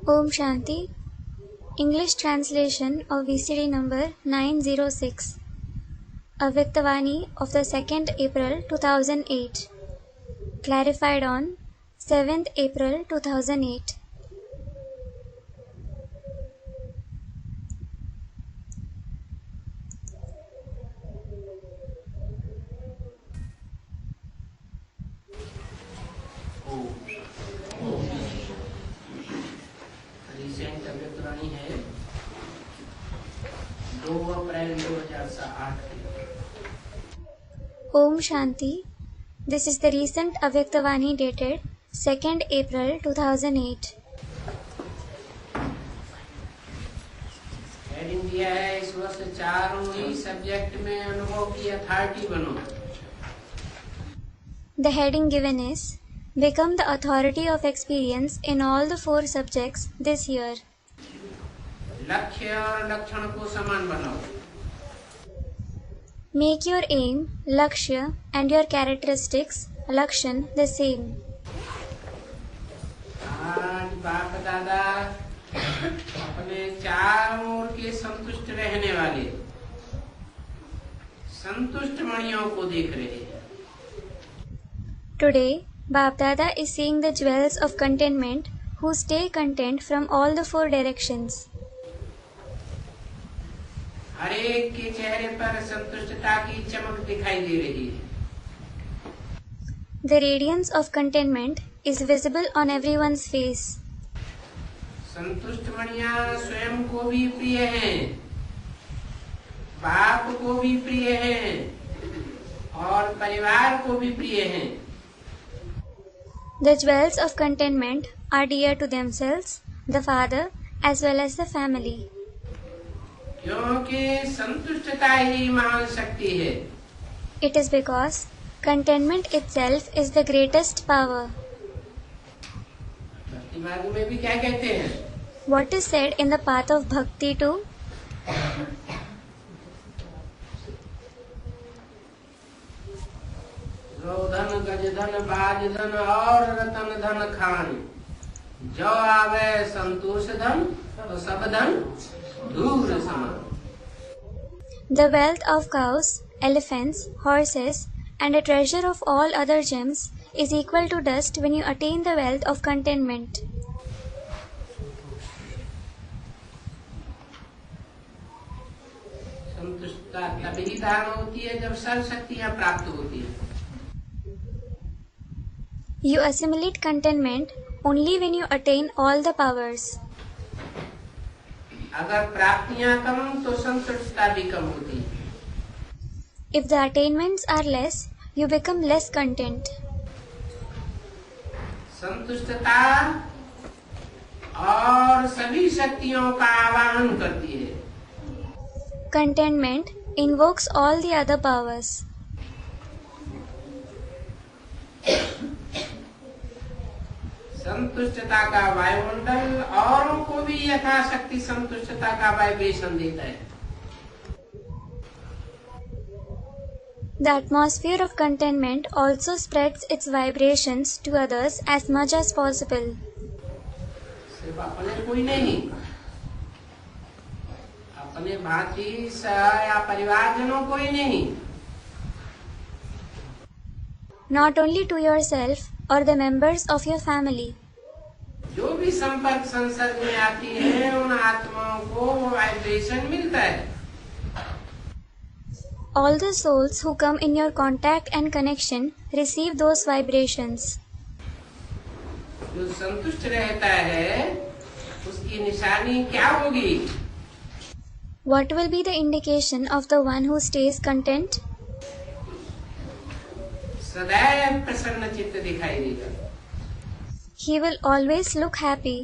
Om Shanti. English translation of VCD number 906. Avyaktavani of the 2nd April 2008. Clarified on 7th April 2008. Recent अव्यक्तवाणी है 2 अप्रैल 2008 Om Shanti. This is the recent Avyaktavani dated 2nd April 2008. Heading दिया है इस वर्ष चारों ही subject में अनुभव की authority बनो। The heading given is Become the authority of experience in all the 4 subjects this year. लक्ष्य और लक्षण को समान बनाओ। Make your aim, lakshya, and your characteristics, lakshan, the same. आज बाप दादा अपने चारों ओर के संतुष्ट रहने वाले संतुष्ट मणियों को देख रहे हैं। Today, Bap Dada is seeing the jewels of contentment who stay content from all the 4 directions. हर एक के चेहरे पर संतुष्टता की चमक दिखाई दे रही है। The radiance of contentment is visible on everyone's face. संतुष्ट मणियां स्वयं को भी प्रिय हैं, बाप को भी प्रिय हैं और परिवार को भी प्रिय हैं। The jewels of contentment are dear to themselves, the father, as well as the family. क्योंकि संतुष्टता ही महान शक्ति है। It is because contentment itself is the greatest power. भक्ति मार्ग में भी क्या कहते हैं? What is said in the path of bhakti too? गौधन गजधन बाजधन और रतन धन खान, जो आवे संतोष धन तो सब धन दूर समान। The wealth of cows, elephants, horses, and a treasure of all other gems is equal to dust when you attain the wealth of contentment. संतुष्टता तभी धारण होती है जब सर्व शक्तियां प्राप्त होती है। You assimilate contentment only when you attain all the powers. अगर प्राप्तियां कम तो संतुष्टता भी कम होती है। If the attainments are less, you become less content. संतुष्टता और सभी शक्तियों का आवाहन करती है। Contentment invokes all the other powers. संतुष्टता का वायुमंडल औरों को भी यथाशक्ति संतुष्टता का वाइब्रेशन देता है। The atmosphere of contentment also spreads its vibrations to others as much as possible. सिर्फ अपने कोई नहीं, अपने भांति या परिवारजनों को ही नहीं, Not only to yourself or the members of your family. जो भी संपर्क संसर्ग में आती है उन आत्माओं को वाइब्रेशन मिलता है। All the souls who come in your contact and connection receive those vibrations. जो संतुष्ट रहता है उसकी निशानी क्या होगी? What will be the indication of the one who stays content? सदैव प्रसन्न चित्त दिखाई देगा। He will always look happy.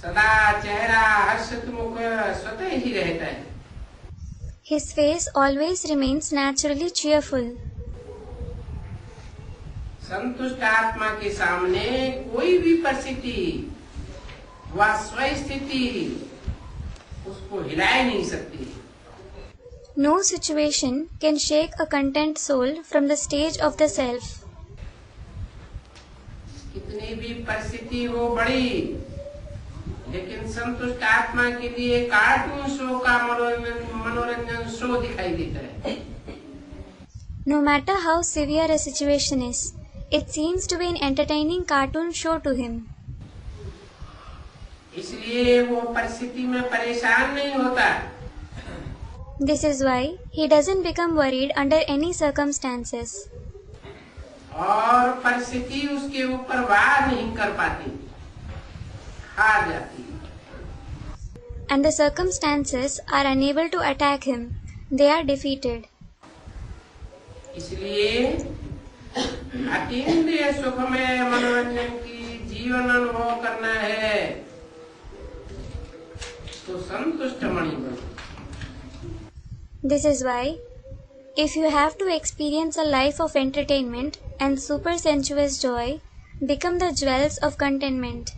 सदा चेहरा हर्षित मुख स्वतः ही रहता है। His face always remains naturally cheerful. संतुष्ट आत्मा के सामने कोई भी परिस्थिति व स्वस्थिति उसको हिला नहीं सकती। No situation can shake a content soul from the stage of the self. कितनी भी परिस्थिति हो बड़ी, लेकिन संतुष्ट आत्मा के लिए कार्टून शो का मनोरंजन शो दिखाई देता है। No matter how severe a situation is, it seems to be an entertaining cartoon show to him. इसलिए वो परिस्थिति में परेशान नहीं होता। This is why he doesn't become worried under any circumstances. और परिस्थिति उसके ऊपर वार नहीं कर पाती, हार जाती। And the circumstances are unable to attack him. They are defeated. इसलिए अतीन्द्रिय सुख में मनोरंजन की जीवन अनुभव करना है तो संतुष्ट मणि बनो। This is why, if you have to experience a life of entertainment and super sensuous joy, become the jewels of contentment.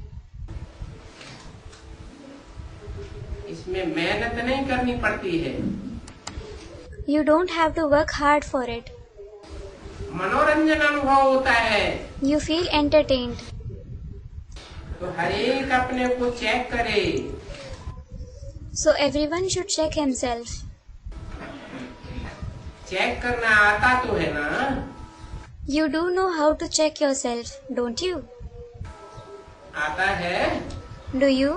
इसमें मेहनत नहीं करनी पड़ती है। You don't have to work hard for it. मनोरंजन अनुभव होता है। You feel entertained. तो हर एक अपने को चेक करे। So everyone should check himself. Check करना आता तो है ना? You do know how to check yourself, don't you? आता है? Do you?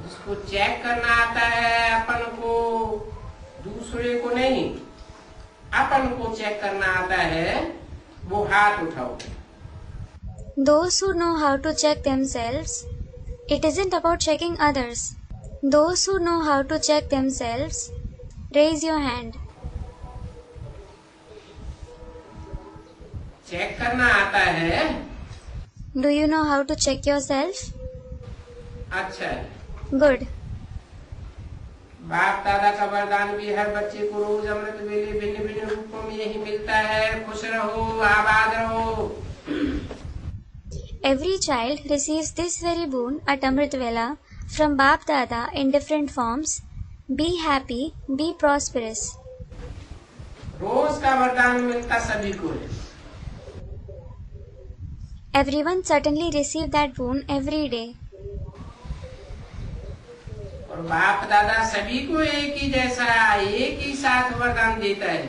उसको चेक करना आता है अपन को, दूसरे को नहीं। अपन को चेक करना आता है, वो हाथ उठाओ। Those who know how to check themselves, it isn't about checking others. Those who know how to check themselves, raise your hand. Check करना आता है? Do you know how to check yourself? अच्छा है। Good. बाप दादा का वरदान भी हर बच्चे को रोज अमृत वेले भिन्न भिन्न रूपों में यही मिलता है। खुश रहो, आबाद रहो। Every child receives this very boon at Amrit Vela from Bap Dada in different forms. Be happy, be prosperous. रोज का वरदान मिलता सभी को है। Everyone certainly receive that boon every day. और बाप दादा सभी को एक ही जैसा, एक ही साथ वरदान देता है।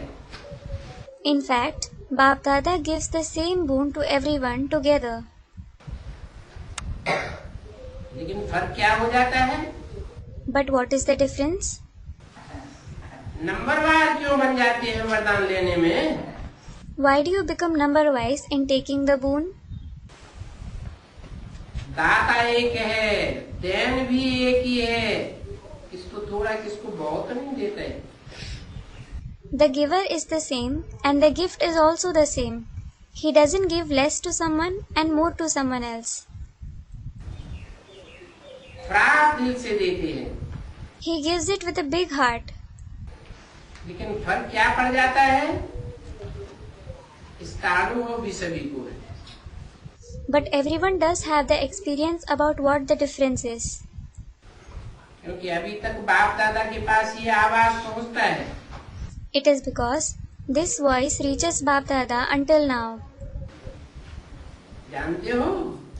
In fact, Bap Dada gives the same boon to everyone together. लेकिन फर्क क्या हो जाता है? But what is the difference? नंबरवार क्यों बन जाते हैं वरदान लेने में? Why do you become number wise in taking the boon? दाता एक है, देन भी एक ही है। किसको थोड़ा किसको बहुत नहीं देता है। The giver is the same and the gift is also the same. He doesn't give less to someone and more to someone else. प्राप्त दिल से देते हैं। He gives it with a big heart. लेकिन फर्क क्या पड़ जाता है? इसका अनुभव भी सभी को है। But everyone does have the experience about what the difference is. क्योंकि अभी तक बाप दादा के पास ये आवाज पहुंचता है। It is because this voice reaches Bap Dada until now. जानते हो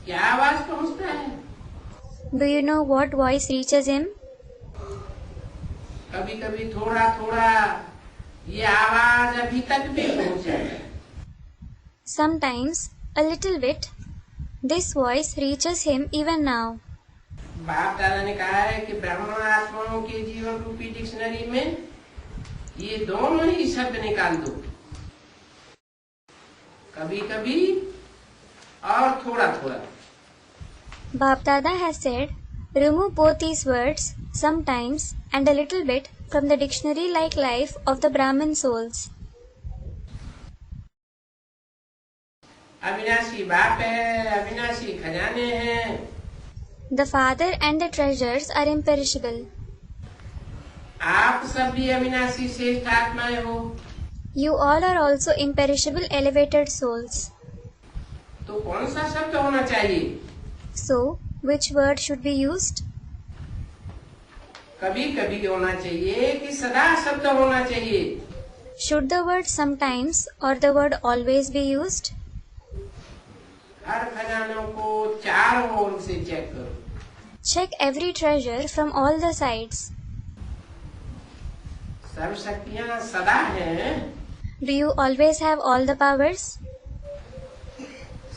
क्या आवाज पहुंचता है? Do you know what voice reaches him? कभी कभी थोड़ा थोड़ा ये आवाज अभी तक भी पहुंचा है। Sometimes, a little bit, this voice reaches him even now. बाप दादा ने कहा है कि ब्राह्मण आत्माओं के जीवन रूपी डिक्शनरी में ये दोनों ही शब्द निकाल दो, कभी कभी और थोड़ा थोड़ा। Bap Dada has said, remove both these words, sometimes and a little bit, from the dictionary-like life of the Brahmin souls. अविनाशी बाप है, अविनाशी खजाने हैं। The Father and the treasures are imperishable. आप सब भी अविनाशी श्रेष्ठ आत्माएं हो। You all are also imperishable elevated souls. तो कौन सा शब्द होना चाहिए? So, which word should be used? कभी कभी होना चाहिए कि सदा शब्द होना चाहिए? Should the word sometimes or the word always be used? हर खजानों को चारों ओर से चेक करो। Check every treasure from all the sides. सर्व शक्तियां सदा हैं। Do you always have all the powers?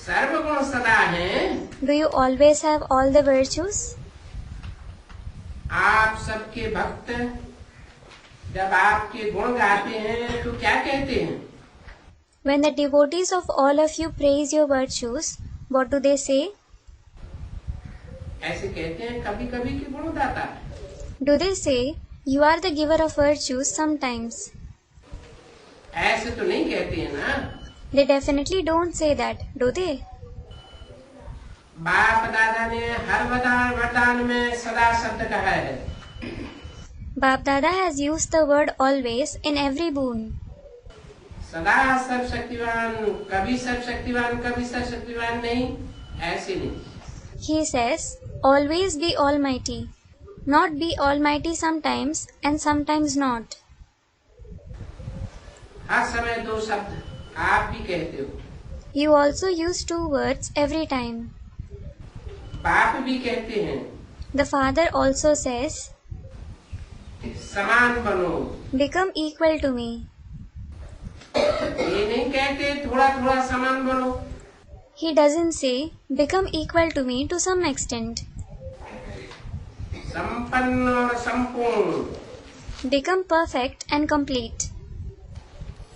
सर्वगुण सदा हैं। Do you always have all the virtues? आप सबके भक्त जब आपके गुण गाते हैं तो क्या कहते हैं? When the devotees of all of you praise your virtues, what do they say? ऐसे कहते हैं कभी कभी कि गुणदाता है। Do they say, you are the giver of virtues sometimes? ऐसे तो नहीं कहते हैं ना। They definitely don't say that, do they? बाप दादा ने हर वरदान में सदा शब्द कहा है। Bap Dada has used the word always in every boon. सदा सर्वशक्तिवान, कभी सर्वशक्तिवान कभी सर्वशक्तिवान नहीं, ऐसे नहीं। He says, always be almighty, not be almighty sometimes and sometimes not. हर समय दो शब्द आप भी कहते हो। You also use two words every time. बाप भी कहते हैं। The father also says, समान बनो। become equal to me. ये नहीं कहते थोड़ा थोड़ा समान बनो। He doesn't say, become equal to me to some extent. संपन्न और संपूर्ण। Become perfect and complete.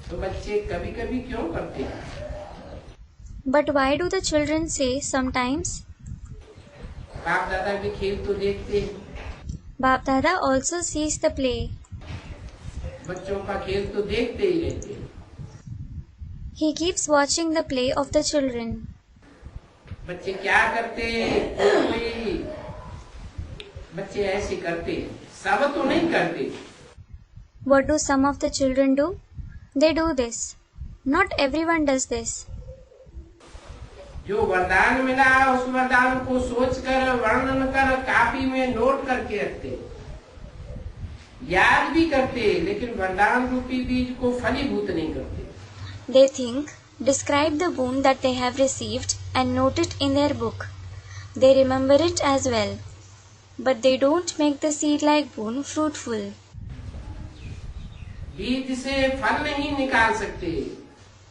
तो बच्चे कभी कभी क्यों करते हैं? But why do the children say sometimes? बाप दादा भी खेल तो देखते हैं। Bap Dada also sees the play. बच्चों का खेल तो देखते ही रहते हैं। He keeps watching the play of the children. बच्चे क्या करते? कोई बच्चे ऐसे करते, सब तो नहीं करते। What do some of the children do? They do this. Not everyone does this. जो वरदान मिला उस वरदान को सोचकर वर्णन कर कापी में नोट करके रखते, याद भी करते, लेकिन वरदान रूपी बीज को फलीभूत नहीं करते। They think, describe the boon that they have received and note it in their book. They remember it as well, but they don't make the seed-like boon fruitful. बीज से फल नहीं निकाल सकते।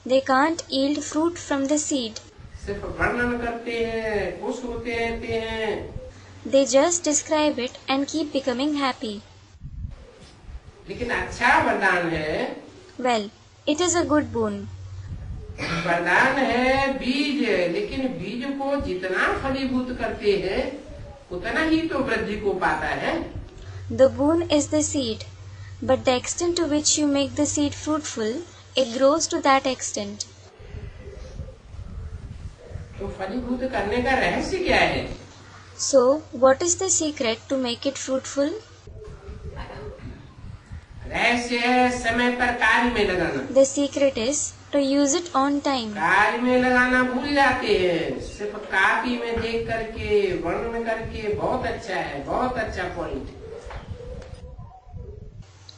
They can't yield fruit from the seed. सिर्फ वर्णन करते हैं, खुश होते रहते हैं। They just describe it and keep becoming happy. लेकिन अच्छा वरदान है। Well, it is a good boon. वरदान है बीज, लेकिन बीज को जितना फलीभूत करते हैं उतना ही तो वृद्धि को पाता है। The boon is the seed, but the extent to which you make the seed fruitful, it grows to that extent. तो फलीभूत करने का रहस्य क्या है? So, what is the secret to make it fruitful? रहस्य है समय पर कार्य में लगाना। The secret is to use it on time. कार्य में लगाना भूल जाते हैं, सिर्फ कापी में देख करके वर्णन करके बहुत अच्छा है, बहुत अच्छा point.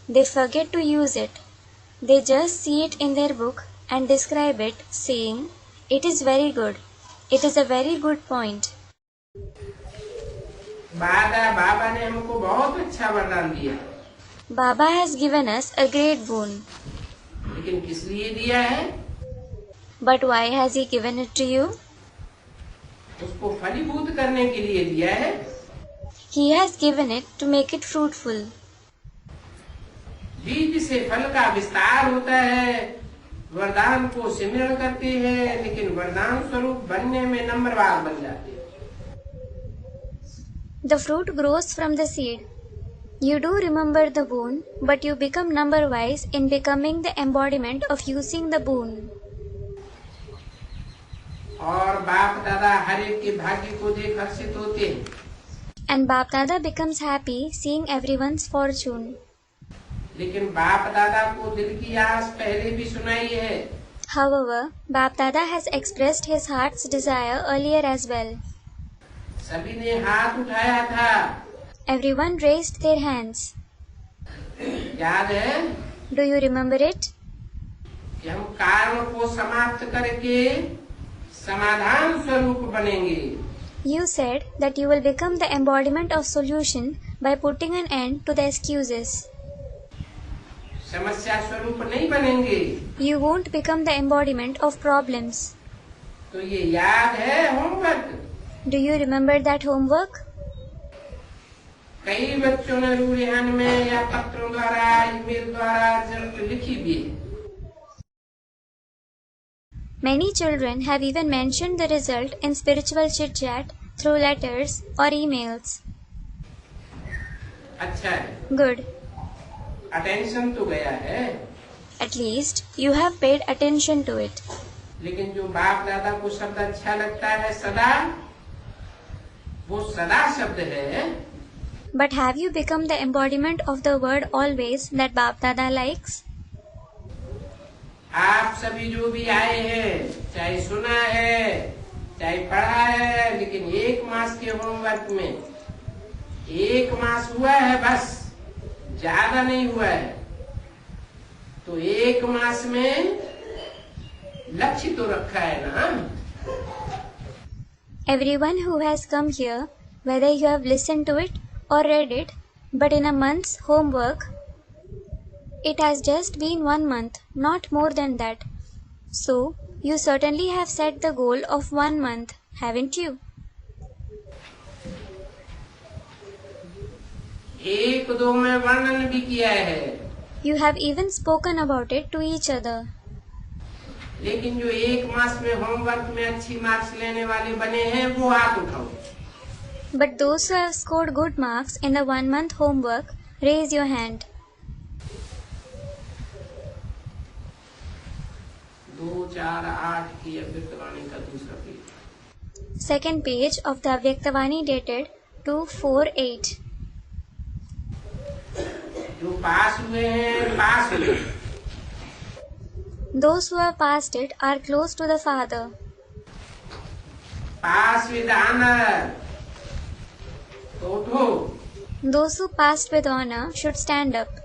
They forget to use it. They just see it in their book and describe it, saying, "It is very good. It is a very good point." बाबा ने हमको बहुत अच्छा वरदान दिया। Baba has given us a great boon. लेकिन किस लिए दिया है? But why has he given it to you? उसको फलीभूत करने के लिए दिया है। He has given it to make it fruitful. बीज से फल का विस्तार होता है, वरदान को सिमरण करते हैं, लेकिन वरदान स्वरूप बनने में नंबरवार बन जाते हैं। The fruit grows from the seed. You do remember the boon, but you become number-wise in becoming the embodiment of using the boon. और बाप दादा हर एक के भाग्य को देख हर्षित होते हैं। And Bap Dada becomes happy seeing everyone's fortune. लेकिन बाप दादा को दिल की आस पहले भी सुनाई है। However, Bap Dada has expressed his heart's desire earlier as well. सभी ने हाथ उठाया था। Everyone raised their hands. याद है? Do you remember it? कि हम कारण को समाप्त करके समाधान स्वरूप बनेंगे। You said that you will become the embodiment of solution by putting an end to the excuses. समस्या स्वरूप नहीं बनेंगे। You won't become the embodiment of problems. तो ये याद है homework? Do you remember that homework? कई बच्चों ने रूहान में या पत्रों द्वारा, ईमेल द्वारा लिखी भी है। Many children have even mentioned the result in spiritual chit-chat through letters or emails. अच्छा है। Good. अटेंशन तो गया है। At least you have paid attention to it. लेकिन जो बाप दादा को शब्द अच्छा लगता है सदा, वो सदा शब्द है। But have you become the embodiment of the word always that Bap Dada likes? आप सभी जो भी आए हैं, चाहे सुना है चाहे पढ़ा है, लेकिन 1 मास के होमवर्क में 1 मास हुआ है, बस ज्यादा नहीं हुआ है। तो 1 मास में लक्ष्य तो रखा है ना। Everyone who has come here, whether you have listened to it or read it, but in a month's homework, it has just been 1 month, not more than that. So, you certainly have set the goal of 1 month, haven't you? 1-2 में वर्णन भी किया है। You have even spoken about it to each other. लेकिन जो 1 मास में homework में अच्छी मार्क्स लेने वाले बने हैं, वो हाथ उठाओ। But those who have scored good marks in the 1 month homework, raise your hand. 2-4-8 की अव्यक्तवाणी का दूसरा page. Second page of the Avyaktavani dated 2/4/8. जो पास हुए हैं, पास हुए। Those who have passed it are close to the Father. Pass with honour. तो उठो। Those who passed with honor should stand up.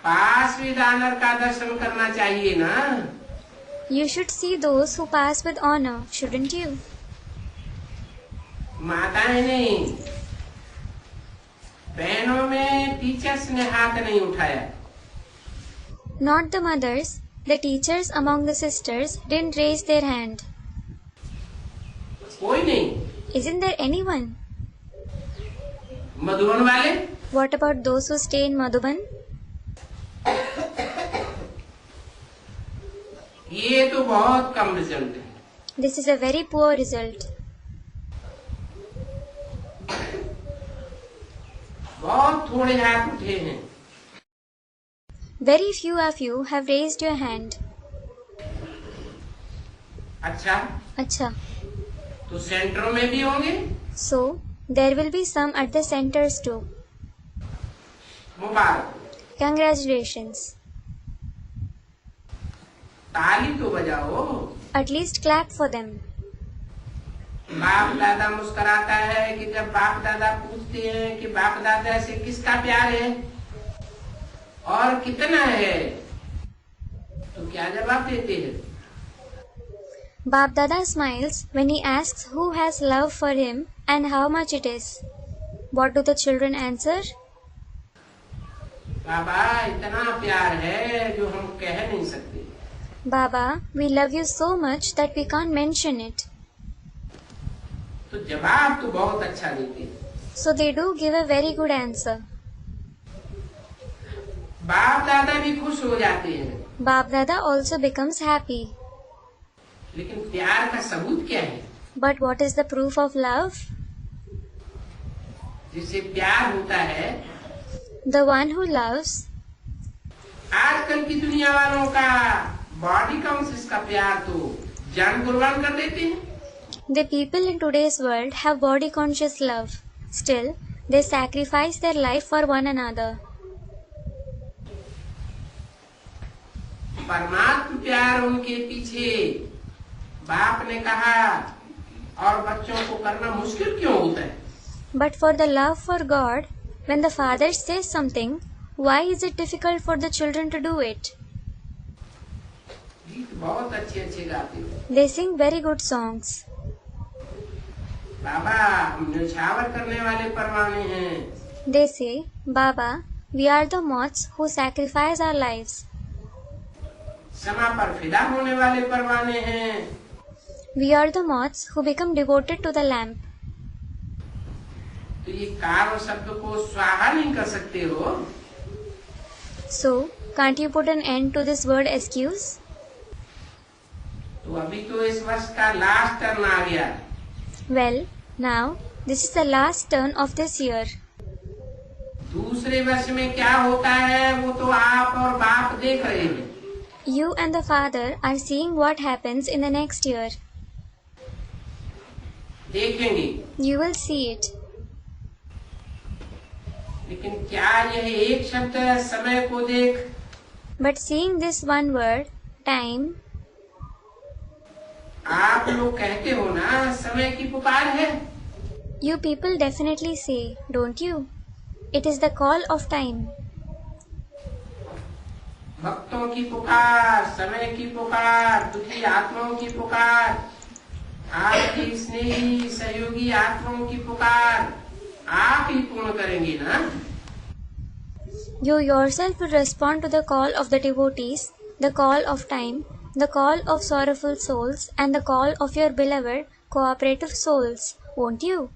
Pass with honour का दर्शन करना चाहिए ना। You should see those who pass with honor, shouldn't you? माताएं नहीं, बहनों में टीचर्स ने हाथ नहीं उठाया। Not the mothers, the teachers among the sisters didn't raise their hand. कोई नहीं। Isn't there anyone? मधुबन वाले? What about those who stay in Madhuban? ये तो बहुत कम रिजल्ट है। This is a very poor result. बहुत थोड़े हाथ उठे हैं। Very few of you have raised your hand. अच्छा, Acha. तो सेंटरों में भी होंगे। So, there will be some at the centers too. Mubarak. Congratulations. ताली तो बजाओ। At least clap for them. बाप दादा मुस्कुराता है कि जब बाप दादा पूछते हैं कि बाप दादा से किसका प्यार है और कितना है, तो क्या जवाब देते हैं? Bap Dada smiles when he asks who has love for him and how much it is. What do the children answer? बाबा इतना प्यार है जो हम कह नहीं सकते। Baba, we love you so much that we can't mention it. तो जवाब तो बहुत अच्छा देते हैं। So they do give a very good answer. बाप दादा भी खुश हो जाते हैं। Bap Dada also becomes happy. लेकिन प्यार का सबूत क्या है? But what is the proof of love? जिससे प्यार होता है, The one who loves. आजकल की दुनिया वालों का बॉडी कॉन्शियस का प्यार तो जान कुर्बान कर देते हैं। The people in today's world have body conscious love. Still, they sacrifice their life for one another. परमात्म प्यार उनके पीछे बाप ने कहा और बच्चों को करना मुश्किल क्यों होता है? But for the love for God, when the Father says something, why is it difficult for the children to do it? गीत बहुत अच्छे अच्छे गाते हो। They sing very good songs. बाबा हम न्यौछावर करने वाले परवाने हैं। They say, Baba, we are the moths who sacrifice our lives. समा पर फिदा होने वाले परवाने हैं। We are the moths who become devoted to the lamp. तो ये कार्य शब्द को स्वाहा नहीं कर सकते हो। So, can't you put an end to this word excuse? तो अभी तो इस वर्ष का लास्ट टर्न आ गया। Well, now, this is the last turn of this year. दूसरे वर्ष में क्या होता है वो तो आप और बाप देख रहे हैं। You and the Father are seeing what happens in the next year. देखेंगे। You will see it. लेकिन क्या यह एक शब्द समय को देख, But seeing this one word, time, आप लोग कहते हो ना समय की पुकार है। you people definitely say, don't you? It is the call of time. भक्तों की पुकार, समय की पुकार, दुखी आत्माओं की पुकार, आपकी स्नेही सहयोगी आत्माओं की पुकार आप ही पूर्ण करेंगे ना। You yourself will respond to the call of the devotees, the call of time, the call of sorrowful souls, and the call of your beloved cooperative souls, won't you?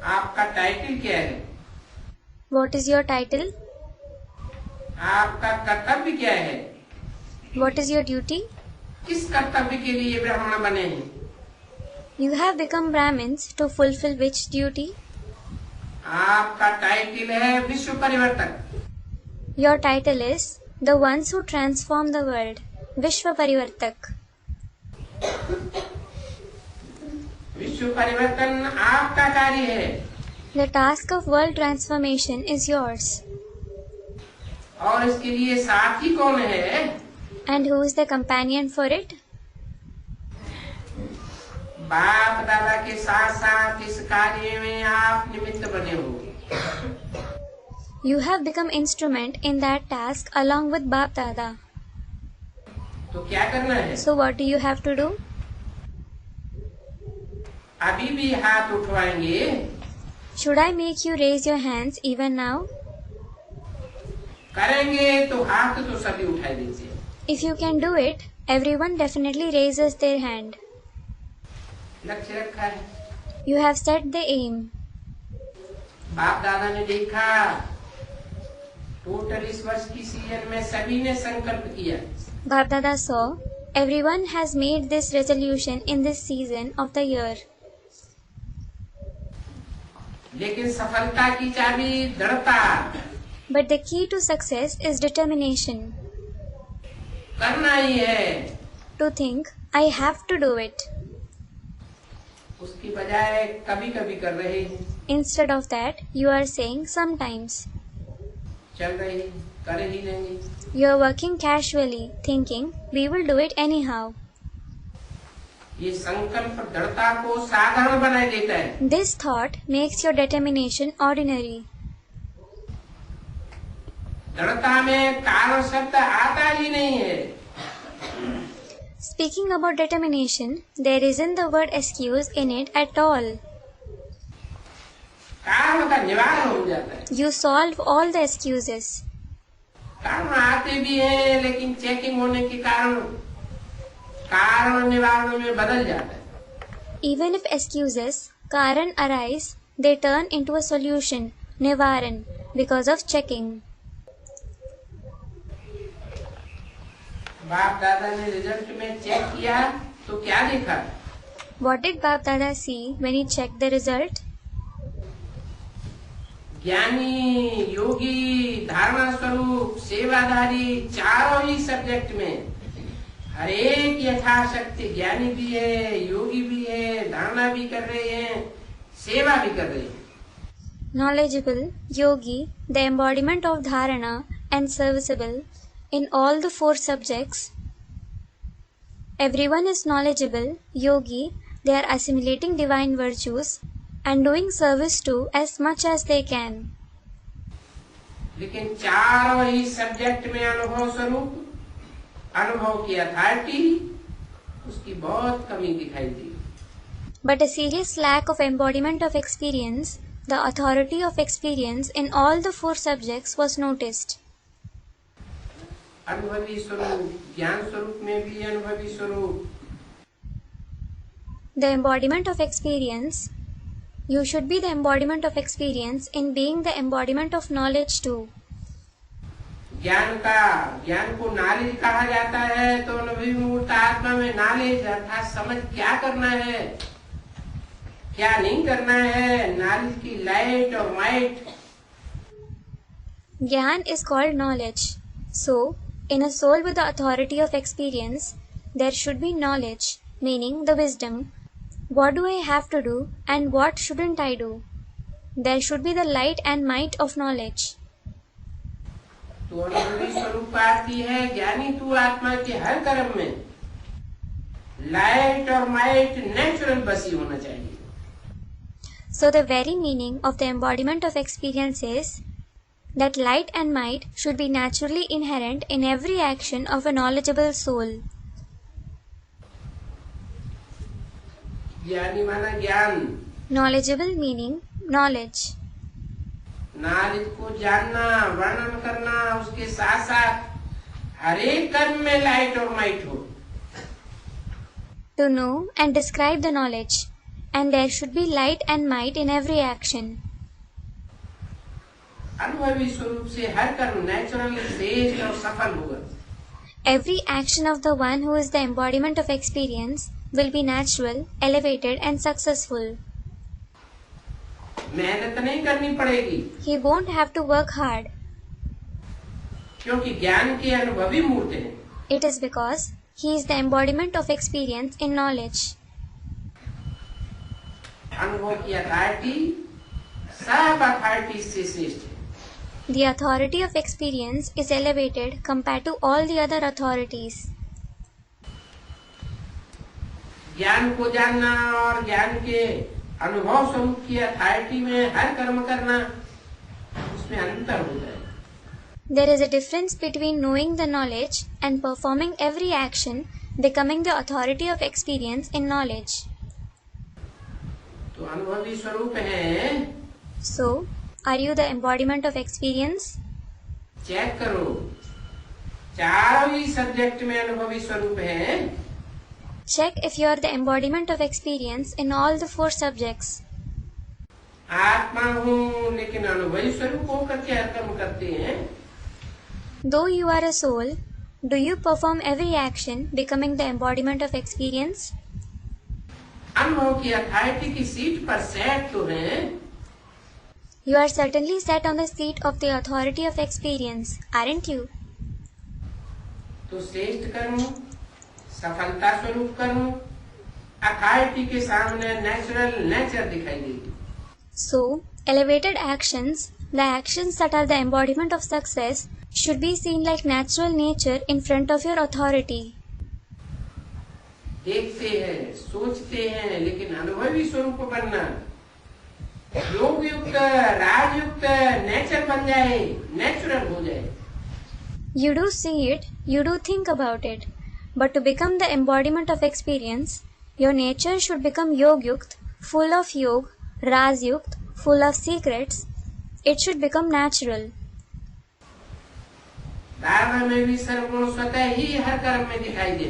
आपका टाइटल क्या है? What is your title? आपका कर्तव्य क्या है? What is your duty? किस कर्तव्य के लिए ब्राह्मण बने हैं? You have become Brahmins to fulfill which duty? आपका टाइटल है विश्व परिवर्तक। Your title is the ones who transform the world, Vishwa Parivartak. विश्व परिवर्तन आपका कार्य है। The task of world transformation is yours. और इसके लिए साथी कौन है? And who is the companion for it? बाप दादा के साथ साथ इस कार्य में आप निमित्त बने हो। You have become instrument in that task along with Bap Dada. तो क्या करना है? So what do you have to do? अभी भी हाथ उठवाएंगे? Should I make you raise your hands even now? करेंगे तो हाथ तो सभी उठाई दीजिए। If you can do it, everyone definitely raises their hand. लक्ष्य रखा है। You have set the aim. बाप दादा ने देखा टोटल इस वर्ष की सीजन में सभी ने संकल्प किया। Bap Dada saw everyone has made this resolution in this season of the year. लेकिन सफलता की चाबी दृढ़ता। But the key to success is determination. करना ही है। To think, I have to do it. उसकी बजाय कभी कभी कर रहे हैं। Instead of that, you are saying sometimes. चल रही कर ही लेंगे। You are working casually, thinking, we will do it anyhow. ये संकल्प दृढ़ता को साधारण बना देता है। This thought makes your determination ordinary. दृढ़ता में कारण शब्द आता ही नहीं है। Speaking about determination, there isn't the word excuse in it at all. कारण का निवारण हो जाता है। You solve all the excuses. कारण आते भी हैं लेकिन चेकिंग होने के कारण निवारण में बदल जाता है। Even if excuses, karan arise, they turn into a solution, nivaran, because of checking. बाप दादा ने रिजल्ट में चेक किया तो क्या देखा? What did Bap Dada see when he checked the result? ज्ञानी, योगी, धारणा स्वरूप, सेवाधारी चारों ही सब्जेक्ट में हर एक यथाशक्ति ज्ञानी भी है, योगी भी है, धारणा भी कर रहे हैं, सेवा भी कर रहे हैं। Knowledgeable, yogi, the embodiment of dharana, and serviceable in all the 4 subjects. Everyone is knowledgeable, yogi, they are assimilating divine virtues and doing service too as much as they can. लेकिन चारों ही सब्जेक्ट में अनुभव स्वरूप, अनुभव की authority, उसकी बहुत कमी दिखाई दी. But a serious lack of embodiment of experience, the authority of experience in all the 4 subjects was noticed. अनुभवी स्वरूप, ज्ञान स्वरूप में भी अनुभवी स्वरूप. The embodiment of experience, you should be the embodiment of experience in being the embodiment of knowledge too. ज्ञान को नॉलेज कहा जाता है, तो अनुभवी मूर्त आत्मा में नॉलेज अर्थात समझ क्या करना है, क्या नहीं करना है, नॉलेज की लाइट और might. Gyan is called knowledge. So, in a soul with the authority of experience, there should be knowledge, meaning the wisdom. What do I have to do and what shouldn't I do? There should be the light and might of knowledge. तो अनुभवी स्वरूप पाती है, ज्ञानी तू आत्मा के हर कर्म में लाइट और माइट नेचुरल बसी होना चाहिए. So the very meaning of the embodiment of experience is that light and might should be naturally inherent in every action of a knowledgeable soul. ज्ञानी माना ज्ञान. Knowledgeable meaning knowledge. नॉलेज को जानना, वर्णन करना, उसके साथ साथ हर एक कर्म में लाइट और माइट हो. To know and describe the knowledge, and there should be light and might in every action. अनुभवी स्वरूप से हर कर्म नेचुरल, श्रेष्ठ और सफल होगा. Every action of the one who is the embodiment of experience will be natural, elevated and successful. मेहनत नहीं करनी पड़ेगी. He won't have to work hard. क्योंकि ज्ञान के अनुभवी मूर्त हैं. It is because he is the embodiment of experience in knowledge. अनुभव की अथॉरिटी सब अथॉरिटी से श्रेष्ठ है. The authority of experience is elevated compared to all the other authorities. ज्ञान को जानना और ज्ञान के अनुभव स्वरूप की अथॉरिटी में हर कर्म करना, उसमें अंतर हो जाए. There is a difference between knowing the knowledge and performing every action, becoming the authority of experience in knowledge. तो अनुभवी स्वरूप है. So, are you the embodiment of experience? Check करो, चारों ही सब्जेक्ट में अनुभवी स्वरूप है. Check if you are the embodiment of experience in all the 4 subjects. आत्मा हूँ लेकिन अनुभवी स्वरूप होकर के हर कर्म करते हैं. Though you are a soul, do you perform every action becoming the embodiment of experience? अनुभव की अथॉरिटी की सीट पर सेट तो है. You are certainly set on the seat of the authority of experience, aren't you? तो श्रेष्ठ कर्म, सफलता स्वरूप कर्म, अथॉरिटी के सामने नेचुरल नेचर दिखाई देगी. So, elevated actions, the actions that are the embodiment of success, should be seen like natural nature in front of your authority. देखते हैं, सोचते हैं, लेकिन अनुभवी स्वरूप बनना, योग युक्त, राजयुक्त नेचर बन जाए, नेचुरल हो जाए. You do see it, you do think about it, but to become the embodiment of experience, your nature should become yogyukt, full of yog, rasyukt, full of secrets. It should become natural. धारणा में भी सर्वगुण स्वतः ही हर कर्म में दिखाई दे.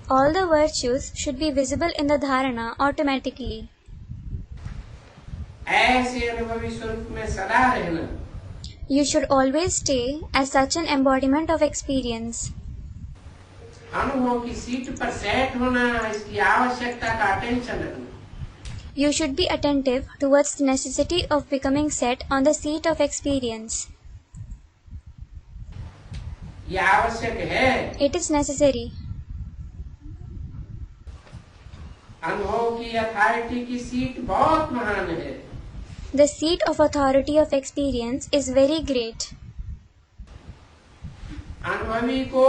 All the virtues should be visible in the dharana automatically. ऐसे अनुभवी स्वरूप में सदा रहना. You should always stay as such an embodiment of experience. अनुभव की सीट पर सेट होना, इसकी आवश्यकता का अटेंशन रखना. You should be attentive towards the necessity of becoming set on the seat of experience. यह आवश्यक है. It is necessary. अनुभव की अथॉरिटी की सीट बहुत महान है. The seat of authority of experience is very great. अनुभवी को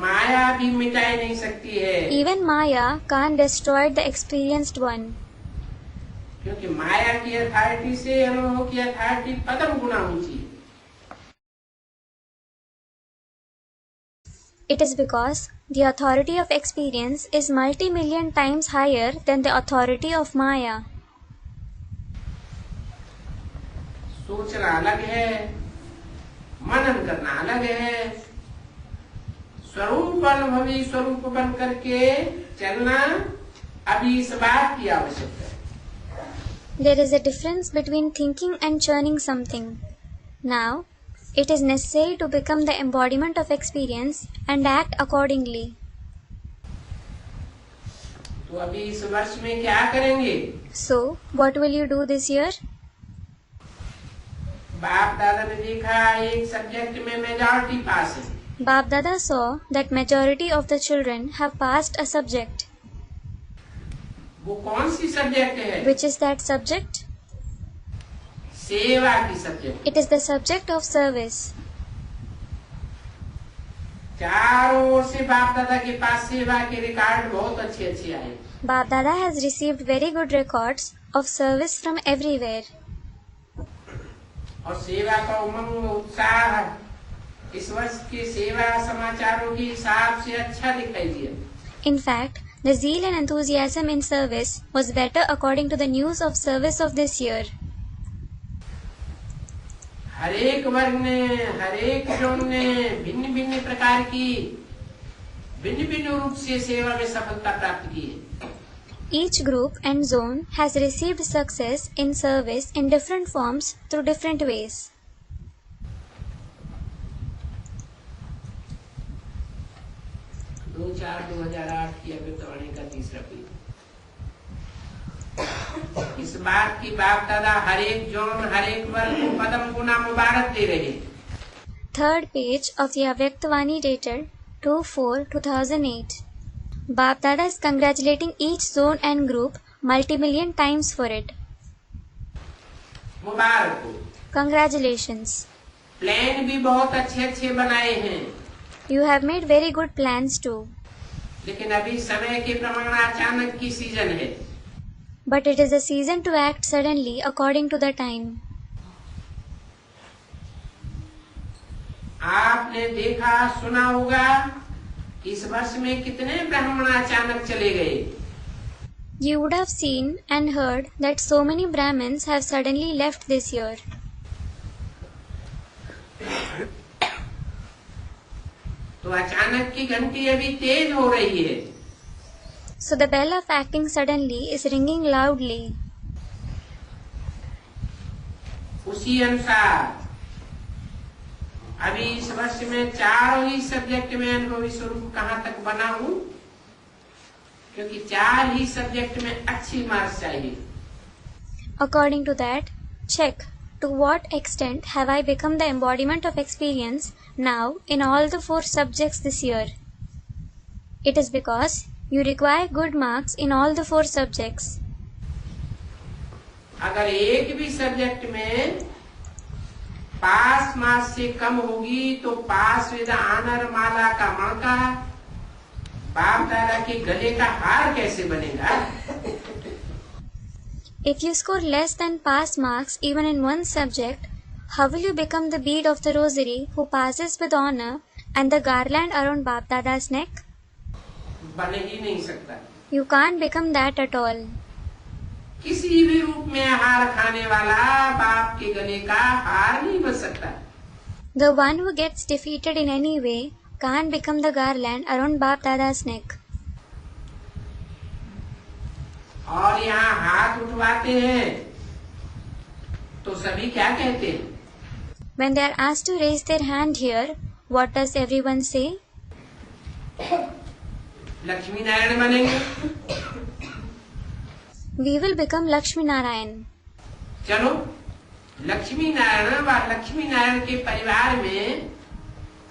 माया भी मिटाई नहीं सकती है. Even Maya can't destroy the experienced one. क्योंकि माया की अथॉरिटी से अनुभव की अथॉरिटी पदम गुना ऊंची है. It is because the authority of experience is multi-million times higher than the authority of Maya. सोचना अलग है, मनन करना अलग है। स्वरूप अनुभवी स्वरूप बन करके चलना अभी इस बात की आवश्यकता है। There is a difference between thinking and churning something. Now, it is necessary to become the embodiment of experience and act accordingly. तो अभी इस वर्ष में क्या करेंगे? So, what will you do this year? बाप दादा ने देखा एक सब्जेक्ट में मेजॉरिटी पास है। Bap Dada saw that majority of the children have passed a subject. वो कौन सी सब्जेक्ट है? Which is that subject? सेवा की subject. It is the subject of service. चारों ओर से बाप दादा के पास सेवा के रिकॉर्ड बहुत अच्छे अच्छे आए। Bap Dada has received very good records of service from everywhere. और सेवा का उमंग उत्साह इस वर्ष के सेवा समाचारों के हिसाब से अच्छा दिखाई दिया। In fact, the zeal and enthusiasm in service was better according to the news of service of this year. हर एक वर्ग ने, हर एक जोन ने भिन्न भिन्न प्रकार की भिन्न भिन्न रूप से सेवा में सफलता प्राप्त की है। Each group and zone has received success in service in different forms through different ways. 2/4/2008 की अभिव्यक्तवाणी का तीसरा पेज। इस बात की बाप दादा हर एक जोन हर एक वर्ग को पदम गुना मुबारक दे रहे। Third page of the Avyaktvani dated 2/4/2008. Bap Dada is congratulating each zone and group multi-million times for it. मुबारक हो। Congratulations. प्लान भी बहुत अच्छे अच्छे बनाए हैं। You have made very good plans too. लेकिन अभी समय के प्रमाण अचानक की सीजन है। But it is a season to act suddenly according to the time. आपने देखा सुना होगा इस वर्ष में कितने ब्राह्मण अचानक चले गए। You would have seen and heard that so many Brahmins have suddenly left this year. तो अचानक की घंटी अभी तेज हो रही है। So the bell of acting suddenly is ringing loudly. उसी अनुसार अभी इस वर्ष में चारों ही सब्जेक्ट में अनुभवी स्वरूप कहाँ तक बना हूँ, क्योंकि चार ही सब्जेक्ट में अच्छी मार्क्स चाहिए। According to that, check to what extent have I become the embodiment of experience now in all the 4 subjects this year. It is because you require good marks in all the 4 subjects. अगर एक भी subject में pass marks से कम होगी तो पास with honour माला का मौका बाप दादा के गले का हार कैसे बनेगा? If you score less than pass marks even in one subject, how will you become the bead of the rosary who passes with honor and the garland around Bap Dada's neck? बन ही नहीं सकता। You can't become that at all. किसी भी रूप में हार खाने वाला बाप के गले का हार नहीं बन सकता। The one who gets defeated in any way can't become the garland around Bap Dada's neck. और यहाँ हाथ उठवाते हैं तो सभी क्या कहते हैं? When they are asked to raise their hand here, what does everyone say? Lakshmi Narayan बनेंगे। We will become Lakshmi Narayan. चलो लक्ष्मी नारायण व लक्ष्मी नारायण के परिवार में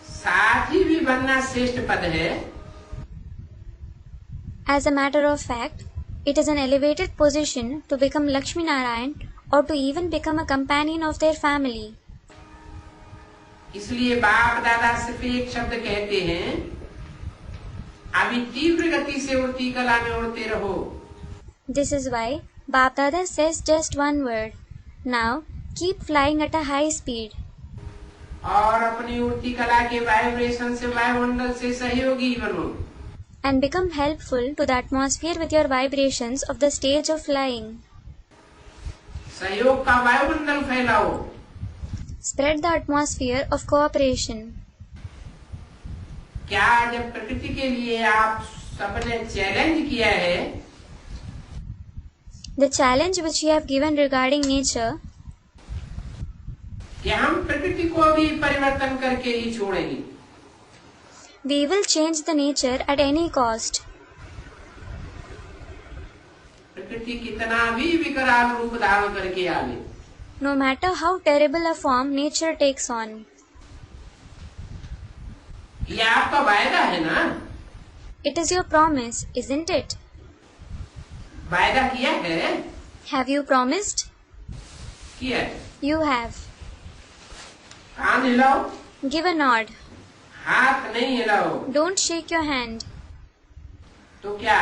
साथी भी बनना श्रेष्ठ पद है। As a matter of fact, it is an elevated position to become Lakshmi Narayan or to even become a companion of their family. इसलिए बाप दादा सिर्फ एक शब्द कहते हैं, अभी तीव्र गति से उड़ती कला में उड़ते रहो। This is why Bap Dada says just one word. Now, keep flying at a high speed. और अपनी उड़ती कला के वाइब्रेशन से वायुमंडल से सहयोगी बनो। And become helpful to the atmosphere with your vibrations of the stage of flying. सहयोग का वायुमंडल फैलाओ। Spread the atmosphere of cooperation. क्या जब प्रकृति के लिए आप सबने चैलेंज किया है, The challenge which you have given regarding nature, कि हम प्रकृति को भी परिवर्तन करके ही छोड़ेंगे। we will change the nature at any cost. प्रकृति कितना भी विकराल रूप धारण करके आवे, No matter how terrible a form nature takes on. ये आपका वायदा है ना? It is your promise, isn't it? वायदा किया है? Have you promised? किया है। You have. कान हिलाओ, Give a nod. हाथ नहीं हिलाओ। Don't shake your hand. तो क्या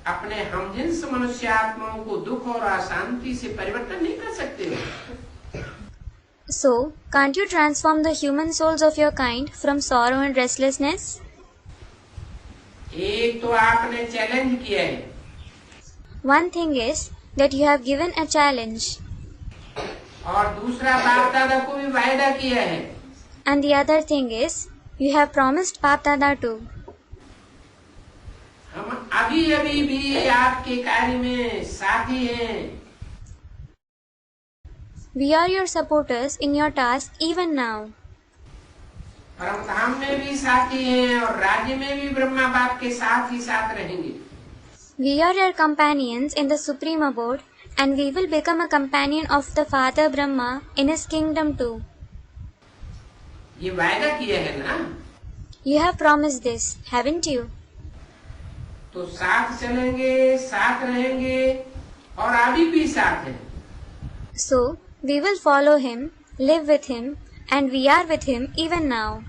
अपने हमजिन्स मनुष्य आत्माओं को दुख और अशांति से परिवर्तन नहीं कर सकते? So, can't you transform the human souls of your kind from sorrow and restlessness? एक तो आपने चैलेंज किया है, One thing is that you have given a challenge, और दूसरा बाप दादा को भी वायदा किया है। and the other thing is you have promised Bap Dada too. हम अभी अभी भी आपके कार्य में साथी हैं। We are your supporters in your task even now. परमधाम में भी साथी हैं और राज्य में भी ब्रह्मा बाप के साथ ही साथ रहेंगे। We are your companions in the Supreme Abode, and we will become a companion of the Father Brahma in his kingdom too. ये वायदा किया है ना? You have promised this, haven't you? तो साथ चलेंगे, साथ रहेंगे और अभी भी साथ हैं। So, we will follow him, live with him, and we are with him even now.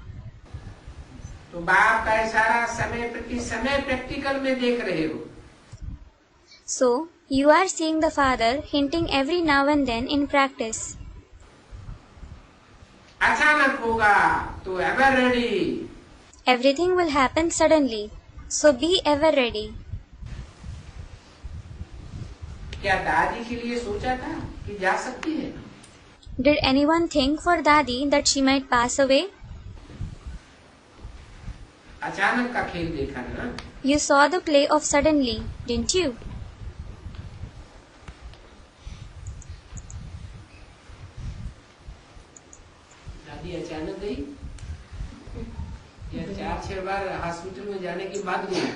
तो बाप का इशारा समय प्रति समय प्रैक्टिकल में देख रहे हो। So, you are seeing the Father hinting every now and then in practice. अचानक होगा तो ever ready. Everything will happen suddenly, so be ever ready. क्या दादी के लिए सोचा था कि जा सकती है? Did anyone think for Dadi that she might pass away? अचानक का खेल देखा ना? You saw the play of suddenly, didn't you? दादी अचानक गई या 4-6 बार हॉस्पिटल में जाने के बाद गई?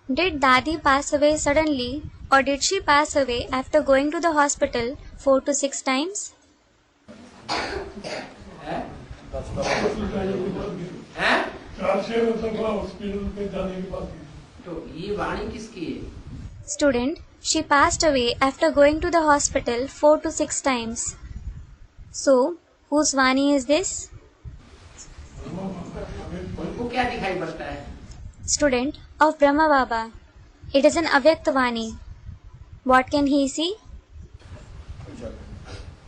Did Dadi pass away suddenly, or did she pass away after going to the hospital 4 to 6 times? है? हैं? 4-6 दफा हॉस्पिटल पे जाने के बाद तो ये वाणी किसकी है? Student, she passed away after going to the hospital 4 to 6 times. So, whose Vani is this? उनको क्या दिखाई पड़ता है? Student of Brahma Baba. It is an Avyakt Vani. What can he see?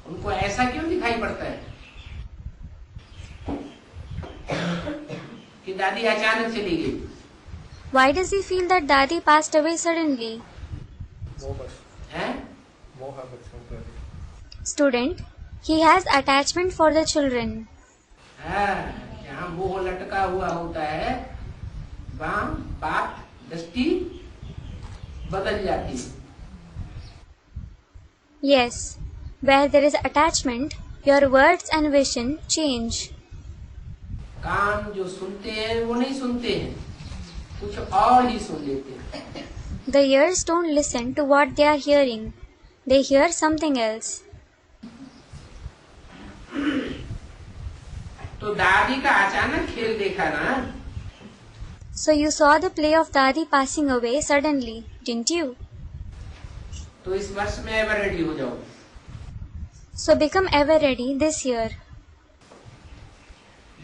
उनको ऐसा क्यों दिखाई पड़ता है कि दादी अचानक चली गई? Why does he feel that Dadi passed away suddenly? हैं? Student, he has attachment for the children. हाँ, यहाँ मोह लटका हुआ होता है, वहाँ बात दृष्टि बदल जाती है। Yes, where there is attachment, your words and vision change. कान जो सुनते हैं वो नहीं सुनते हैं, कुछ और ही सुन लेते हैं। The ears don't listen to what they are hearing. They hear something else. तो दादी का अचानक खेल देखा ना? So you saw the play of Dadi passing away suddenly, didn't you? तो इस वर्ष में एवर रेडी हो जाओ। So become ever ready this year.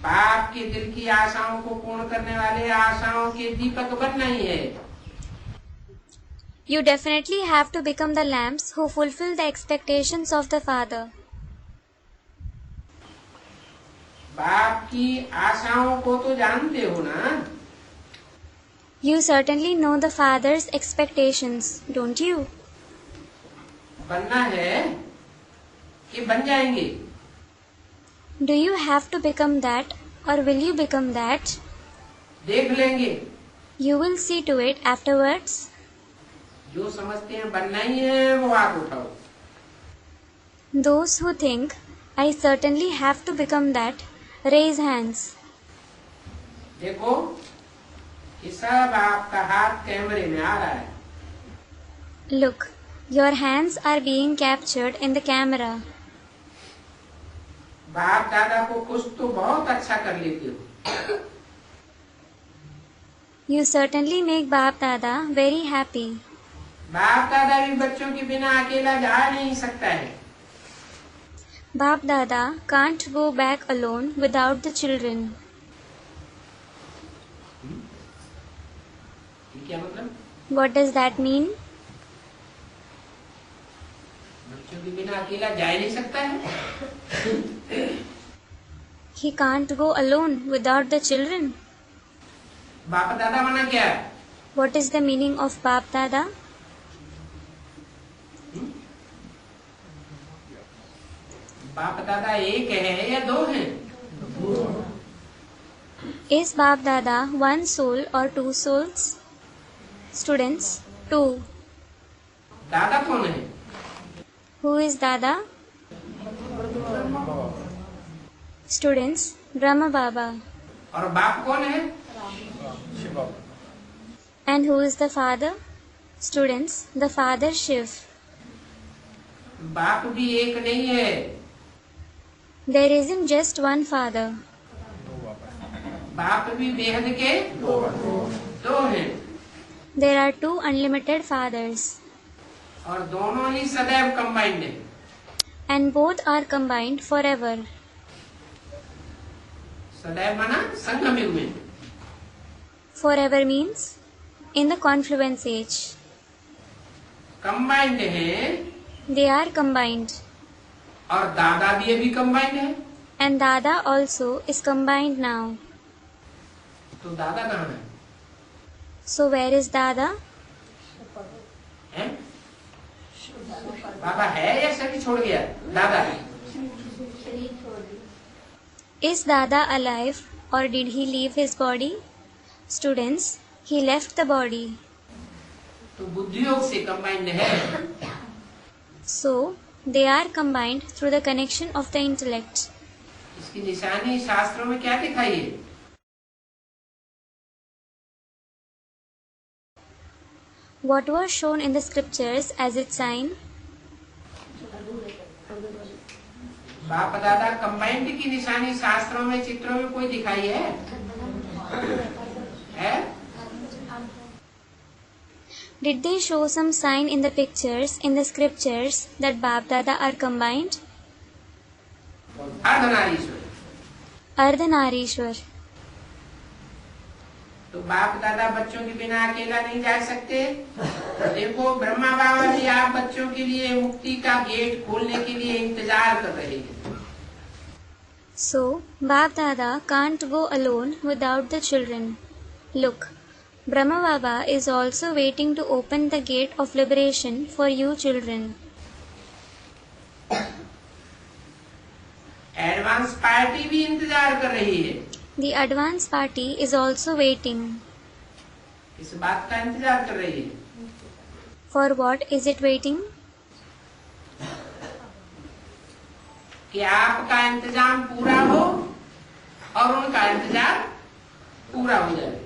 बाप के दिल की आशाओं को पूर्ण करने वाले आशाओं के दीपक बनना ही है। You definitely have to become the lamps who fulfill the expectations of the Father. बाप की आशाओं को तो जानते हो ना? You certainly know the father's expectations, don't you? बनना है कि बन जाएंगे? Do you have to become that, or will you become that? देख लेंगे। You will see to it afterwards. जो समझते हैं बनना ही है वो हाथ उठाओ। Those who think, I certainly have to become that, raise hands. देखो ये सब आपका हाथ कैमरे में आ रहा है। Look, your hands are being captured in the camera. बाप दादा को कुछ तो बहुत अच्छा कर लेते हो। You certainly make Baap Dada very happy. बाप दादा भी बच्चों के बिना अकेला जा नहीं सकता है। Baap Dada can't go back alone without the children. ये क्या मतलब? What does that mean? बच्चों के बिना अकेला जा ही नहीं सकता है। He can't go alone without the children. बाप दादा माना क्या है? What is the meaning of Baap Dada? बाप दादा एक है या दो हैं? Is Baap Dada one soul or two souls? Students, two. दादा कौन है? Who is Dada? Students, Brahma Baba. और बाप कौन है? And who is the father? Students, the father Shiv. बाप भी एक नहीं है। There isn't just one father. बाप भी बेहद के दो हैं। There are two unlimited fathers. और दोनों ही सदैव कंबाइंड है। And both are combined forever. सदैव माना संगम युग में। Forever means in the confluence age. Combined है। They are combined. और दादा भी अभी कंबाइंड है। And Dada also is combined now. तो दादा कहाँ है? So where is Dada? हैं? बाबा है या शरीर छोड़ गया? दादा है। Is Dada alive or did he leave his body? Students, he left the body. तो बुद्धि योग से कंबाइंड है। So they are combined through the connection of the intellect. इसकी निशानी शास्त्रों में क्या दिखाई है? What was shown in the scriptures as its sign? बाप दादा कंबाइंड की निशानी शास्त्रों में चित्रों में कोई दिखाई है? है? Did they show some sign in the pictures in the scriptures that Baap Dada are combined? Ardhanarishvara. Ardhanarishwar. तो बाप दादा बच्चों के बिना अकेला नहीं जा सकते। देखो ब्रह्मा बाबा भी आप बच्चों के लिए मुक्ति का गेट खोलने के लिए इंतजार कर रहे हैं। So Baap Dada can't go alone without the children. Look, Brahma Baba is also waiting to open the gate of liberation for you children. Advance party भी इंतजार कर रही है। The advance party is also waiting. इस बात का इंतजार कर रही है। For what is it waiting? कि आपका इंतजाम पूरा हो और उनका इंतजार पूरा हो जाए।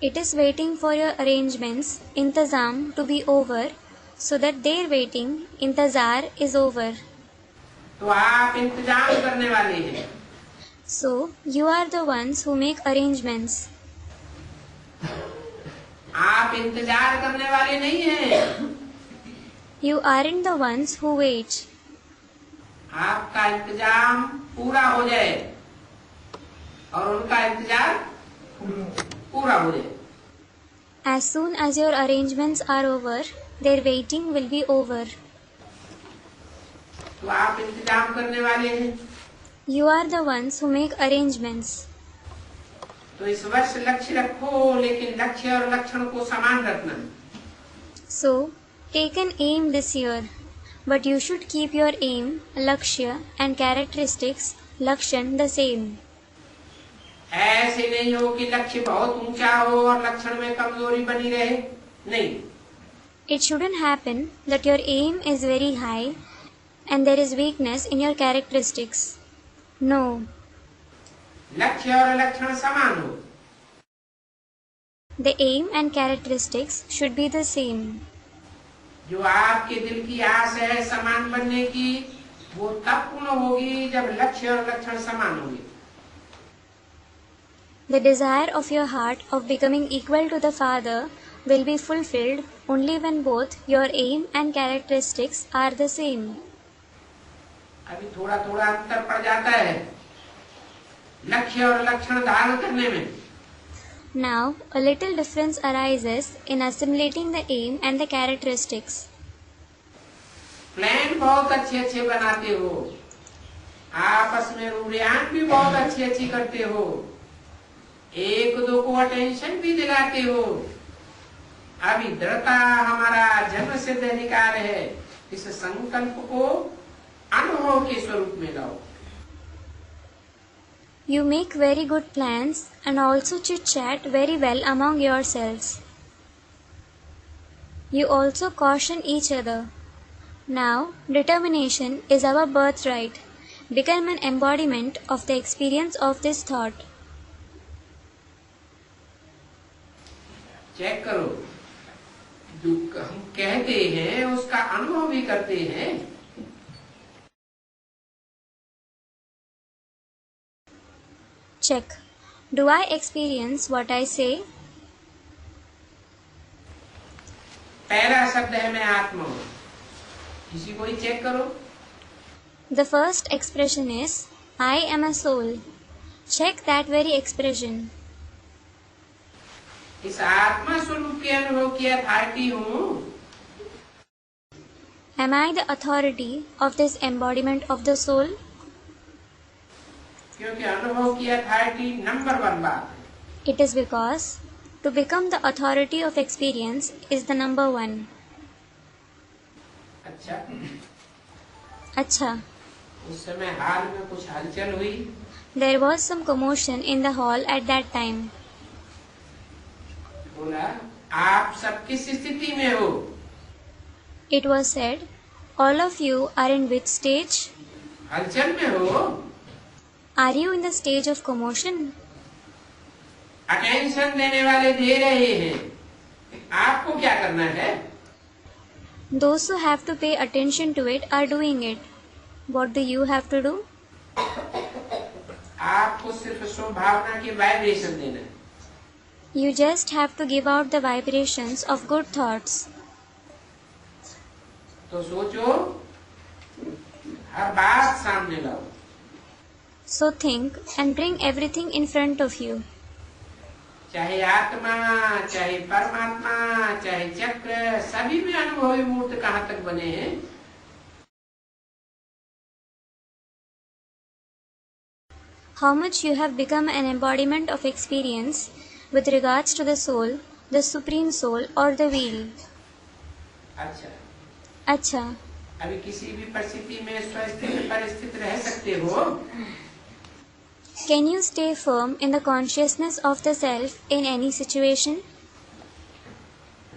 It is waiting for your arrangements, intazam, to be over, so that their waiting, intazar, is over. तो आप इंतजाम करने वाले हैं। So, you are the ones who make arrangements. आप इंतजार करने वाले नहीं हैं। You aren't the ones who wait. आपका इंतजाम पूरा हो जाए और उनका इंतजार पूरा हो जाए। As soon as your arrangements are over, their waiting will be over. तो आप इंतजाम करने वाले हैं। You are the ones who make arrangements. तो इस वर्ष लक्ष्य रखो, लेकिन लक्ष्य और लक्षण को समान रखना। So, take an aim this year, but you should keep your aim, lakshya and characteristics, lakshan the same. ऐसे नहीं हो कि लक्ष्य बहुत ऊंचा हो और लक्षण में कमजोरी बनी रहे, नहीं। It shouldn't happen that your aim is very high and there is weakness in your characteristics. No. लक्ष्य और लक्षण समान हो। The aim and characteristics should be the same. जो आपके दिल की आस है समान बनने की, वो तब पूर्ण होगी जब लक्ष्य और लक्षण समान होंगे। The desire of your heart of becoming equal to the Father will be fulfilled only when both your aim and characteristics are the same. अभी थोड़ा थोड़ा अंतर पड़ जाता है लक्ष्य और लक्षण धारण करने में। Now, a little difference arises in assimilating the aim and the characteristics. Plan बहुत अच्छे अच्छे बनाते हो, आपस में रूढ़ियान भी बहुत अच्छी अच्छी करते हो, एक दो को अटेंशन भी दिलाते हो। अभी दृढ़ता हमारा जन्म सिद्ध अधिकार है, इस संकल्प को अनुभव के स्वरूप में लाओ। You make very good plans and also chit-chat very well among yourselves. You also caution each other. Now, determination is our birthright. Become an embodiment of the experience of this thought. Check करो, जो हम कहते हैं उसका अनुभव भी करते हैं। Check. Do I experience what I say? पहला शब्द है मैं आत्मा हूं, किसी को ही चेक करो। The first expression is I am a soul. Check that very expression. इस आत्मा स्वरूप के अनुभव की अथॉरिटी हूं। Am I the authority of this embodiment of the soul? क्योंकि अनुभव की अथॉरिटी नंबर 1 बात है। It is because to become the authority of experience is the number 1. अच्छा. उस समय हाल में कुछ हलचल हुई। There was some commotion in the hall at that time. बोला आप सब किस स्थिति में हो? It was said, all of you are in which stage? हलचल में हो? Are you in the stage of commotion? Attention देने वाले दे रहे हैं, आपको क्या करना है? Those who have to pay attention to it are doing it. What do you have to do? आपको सिर्फ स्वभावना की वाइब्रेशन देना है। You just have to give out the vibrations of good thoughts. तो सोचो, हर बात सामने लाओ। So think and bring everything in front of you. चाहे आत्मा, चाहे परमात्मा, चाहे चक्र, सभी में अनुभवी मूर्त कहाँ तक बने हैं? How much you have become an embodiment of experience with regards to the soul, the supreme soul or the wheel. अच्छा. अभी किसी भी परिस्थिति में स्वस्थित परिस्थित रह सकते हो? Can you stay firm in the consciousness of the self in any situation?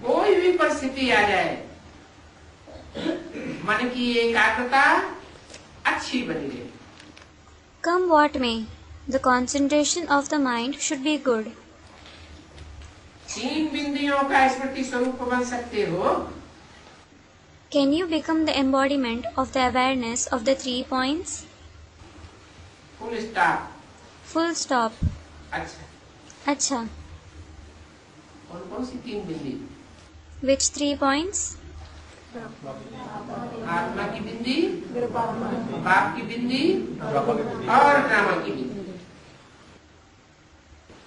कोई भी परिस्थिति आ जाए, मन की एकाग्रता अच्छी बनी रहे। Come what may, the concentration of the mind should be good. 3 बिंदियों का स्मृति स्वरूप बन सकते हो? Can you become the embodiment of the awareness of the 3 points? Full stop. Full stop. अच्छा. कौन सी 3 बिंदी? Which 3 points? आत्मा की बिंदी, बाप की बिंदी और ड्रामा की बिंदी।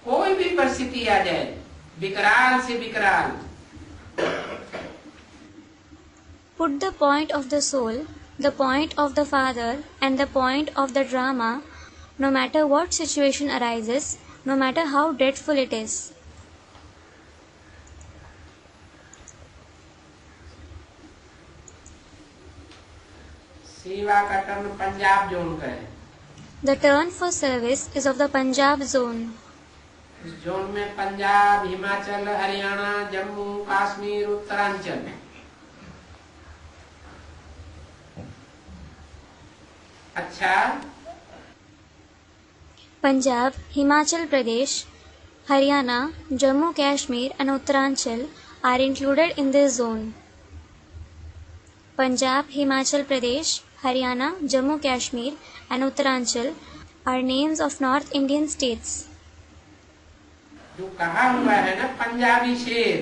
कोई भी परिस्थिति आ जाए, विकराल से विकराल, Put the point of the soul, the point of the Father and the point of the drama no matter what situation arises, no matter how dreadful it is. सेवा का टर्न पंजाब जोन का है। The turn for service is of the Punjab zone. इस zone में पंजाब, हिमाचल, हरियाणा, जम्मू, कश्मीर, उत्तरांचल। अच्छा, Punjab, Himachal Pradesh, Haryana, Jammu Kashmir and Uttaranchal are included in this zone. Punjab, Himachal Pradesh, Haryana, Jammu Kashmir and Uttaranchal are names of North Indian states. जो कहा हुआ है ना पंजाबी शेर,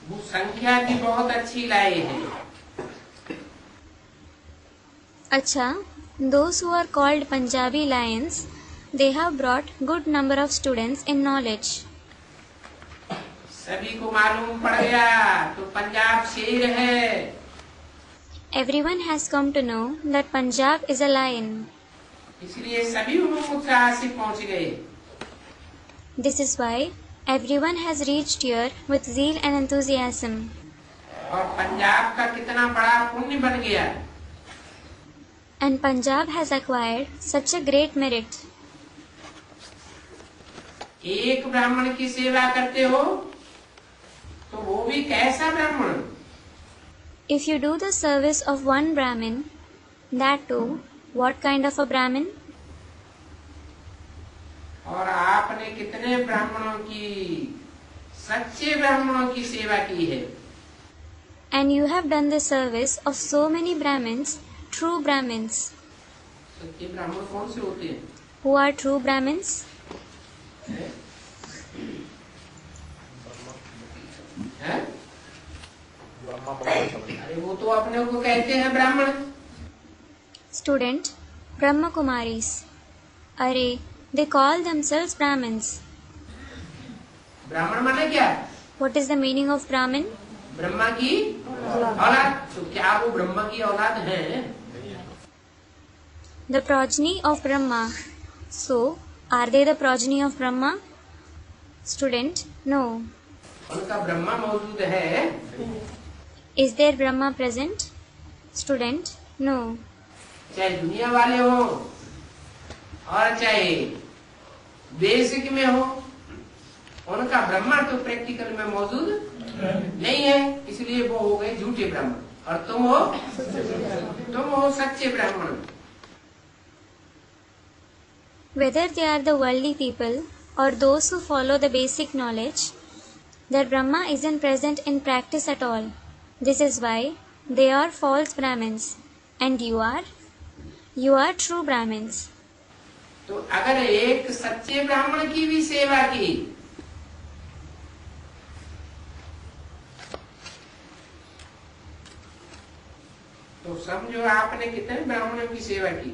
वो संख्या भी बहुत अच्छी लाई है। Acha, those who are called Punjabi lions, they have brought good number of students in knowledge. सभी को मालूम पड़ गया तो पंजाब शेर है। Everyone has come to know that Punjab is a lion. इसलिए सभी उमंग उत्साह से पहुंच गए। This is why everyone has reached here with zeal and enthusiasm. और पंजाब का कितना बड़ा पुण्य बन गया। And Punjab has acquired such a great merit. एक ब्राह्मण की सेवा करते हो तो वो भी कैसा ब्राह्मण। If you do the service of one Brahmin, that too, what kind of a Brahmin? और आपने कितने ब्राह्मणों की, सच्चे ब्राह्मणों की सेवा की है। And you have done the service of so many Brahmins, true Brahmins. सच्चे ब्राह्मण कौन से होते हैं? Who are true Brahmins? हैं? अरे वो तो अपने को कहते हैं ब्राह्मण। Student, Brahma Kumaris. Arey, they call themselves Brahmins. ब्राह्मण माने क्या? What is the meaning of Brahmin? Brahma की औलाद। तो क्या वो ब्रह्मा की औलाद है? The progeny of Brahma. So, are they the progeny of Brahma? Student, no. उनका ब्रह्मा मौजूद है। Is there Brahma present? Student, no. चाहे दुनिया वाले हो और चाहे बेसिक में हो, उनका ब्रह्मा तो प्रैक्टिकल में मौजूद नहीं है, इसलिए वो हो गए झूठे ब्राह्मण। और तुम हो सच्चे ब्राह्मण। Whether they are the worldly people or those who follow the basic knowledge, their Brahma isn't present in practice at all. This is why they are false Brahmins. And you are true Brahmins. तो अगर एक सच्चे ब्राह्मण की भी सेवा की तो समझो आपने कितने ब्राह्मणों की सेवा की।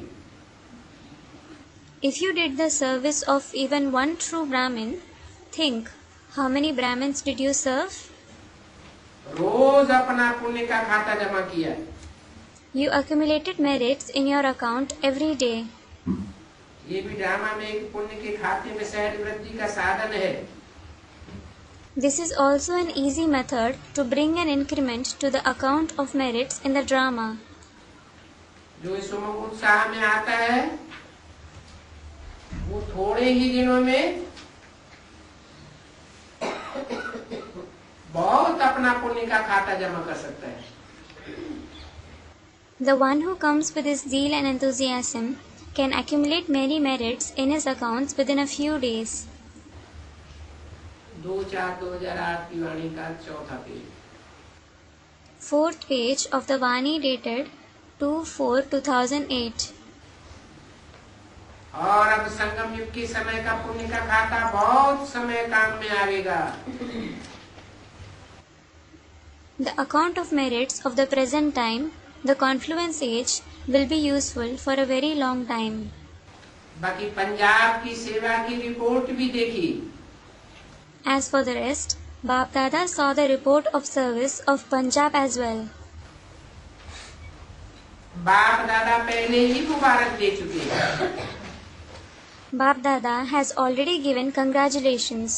If you did the service of even one true Brahmin, think how many Brahmins did you serve? रोज अपना पुण्य का खाता जमा किया। You accumulated merits in your account every day. ये भी ड्रामा में एक पुण्य के खाते में सहज वृद्धि का साधन है। This is also an easy method to bring an increment to the account of merits in the drama. जो इस उमंग उत्साह में आता है वो थोड़े ही दिनों में बहुत अपना पुण्य का खाता जमा कर सकता है। The one who comes with his zeal and enthusiasm can accumulate many merits in his accounts within a few days. 2/4/2008 की वाणी का चौथा page. 4th page of the Vani dated 2/4/2008. और अब संगम युग के समय का पुण्य का खाता बहुत समय काम में आएगा। The account of merits of the present time, the confluence age, will be useful for a very long time. बाकी पंजाब की सेवा की रिपोर्ट भी देखी। As for the rest, Bap Dada saw the report of service of Punjab as well. बाप दादा पहले ही मुबारक दे चुके हैं। Bap Dada has already given congratulations.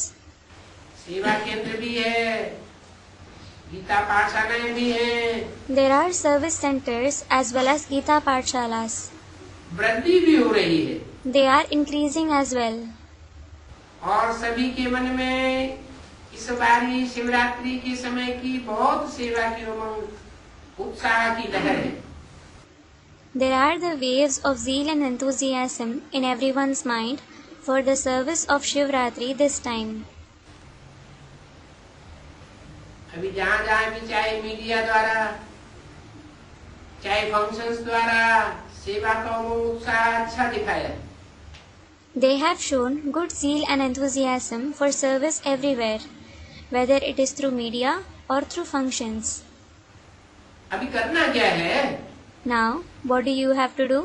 सेवा केंद्र भी है, गीता पाठशालाएं भी हैं, There are service centers as well as Gita Pathshalas. वृद्धि भी हो रही है They are increasing as well. और सभी के मन में इस बारी शिवरात्रि के समय की बहुत सेवा की उमंग, उत्साह की लहर है। There are the waves of zeal and enthusiasm in everyone's mind for the service of Shivratri this time. अभी जहाँ जहाँ भी चाहे मीडिया द्वारा चाहे फंक्शंस द्वारा सेवा का उत्साह अच्छा दिखाया। They have shown good zeal and enthusiasm for service everywhere, whether it is through media or through functions. अभी करना क्या है? Now, what do you have to do?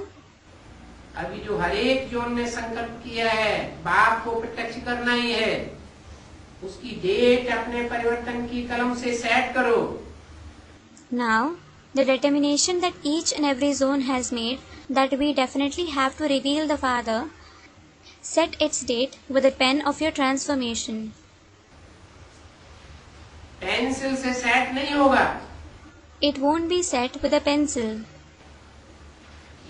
अभी जो हर एक जोन ने संकल्प किया है बाप को प्रत्यक्ष करना ही है, उसकी डेट अपने परिवर्तन की कलम से सेट करो। Now, the determination that each and every zone has made that we definitely have to reveal the Father, set its date with the pen of your transformation. Pencil से सेट नहीं होगा, It won't be set with a pencil.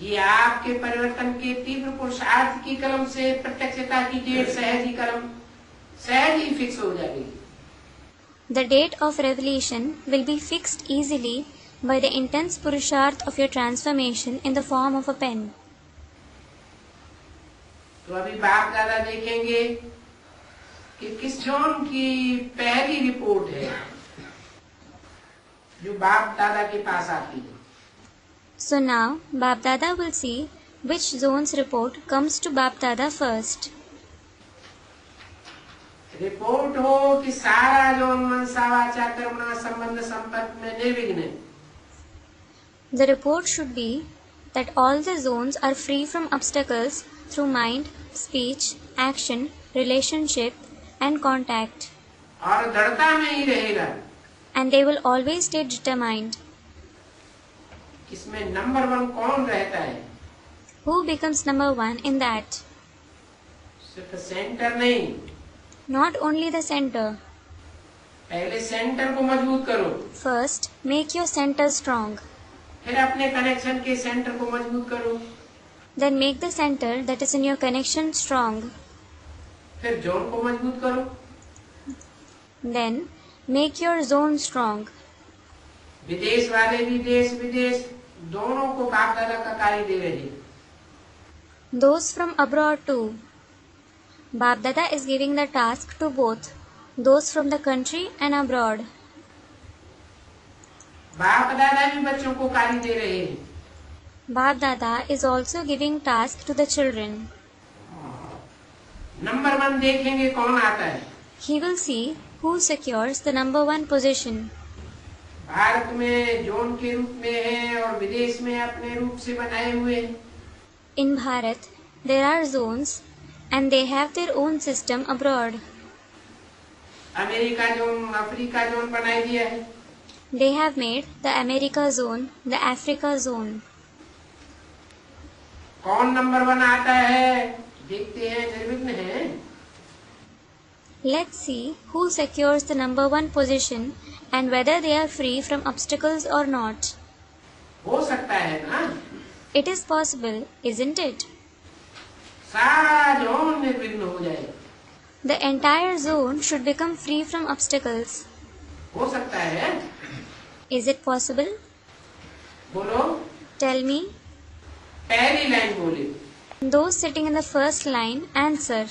ये आपके परिवर्तन के तीव्र पुरुषार्थ की कलम से प्रत्यक्षता की डेट सहज ही फिक्स हो जाएगी। The date of revelation will be fixed easily by the intense purusharth of your transformation in the form of a pen. तो अभी बाप दादा देखेंगे कि किस जोन की पहली रिपोर्ट है जो बाप दादा के पास आती है। So now, Bap Dada will see which zone's report comes to Bap Dada first. Report हो कि सारा जोन मनसा वाचा कर्मणा संबंध संपर्क में निर्विघ्न है। The report should be that all the zones are free from obstacles through mind, speech, action, relationship, and contact. और दृढ़ता में ही रहेगा। And they will always stay determined. इसमें नंबर 1 कौन रहता है? Who becomes number 1 in that? सिर्फ centre नहीं, Not only the center. पहले सेंटर को मजबूत करो, First, make your center strong. फिर अपने कनेक्शन के सेंटर को मजबूत करो, Then make the center that is in your connection strong. फिर जोन को मजबूत करो, Then make your zone strong. विदेश वाले भी देश विदेश दोनों को बाप दादा का कार्य दे रहे हैं। Those from abroad too. Bap Dada is giving the task to both, those from the country and abroad. बाप दादा भी बच्चों को कार्य दे रहे हैं। Bap Dada is also giving task to the children. Number 1 देखेंगे कौन आता है। He will see who secures the number 1 position. Bharat में जोन के रूप में है और विदेश में अपने रूप से बनाए हुए हैं। In Bharat, there are zones and they have their own system abroad. America zone, Africa zone बनाई दिया है। They have made the America zone, the Africa zone. कौन नंबर 1 आता है देखते हैं, निर्विघ्न है। Let's see who secures the number 1 position and whether they are free from obstacles or not. हो सकता है ना? It is possible, isn't it? सारा जोन निर्विघ्न हो जाए। The entire zone should become free from obstacles. हो सकता है? Is it possible? बोलो, Tell me. पहली लाइन बोले। Those sitting in the first line answer.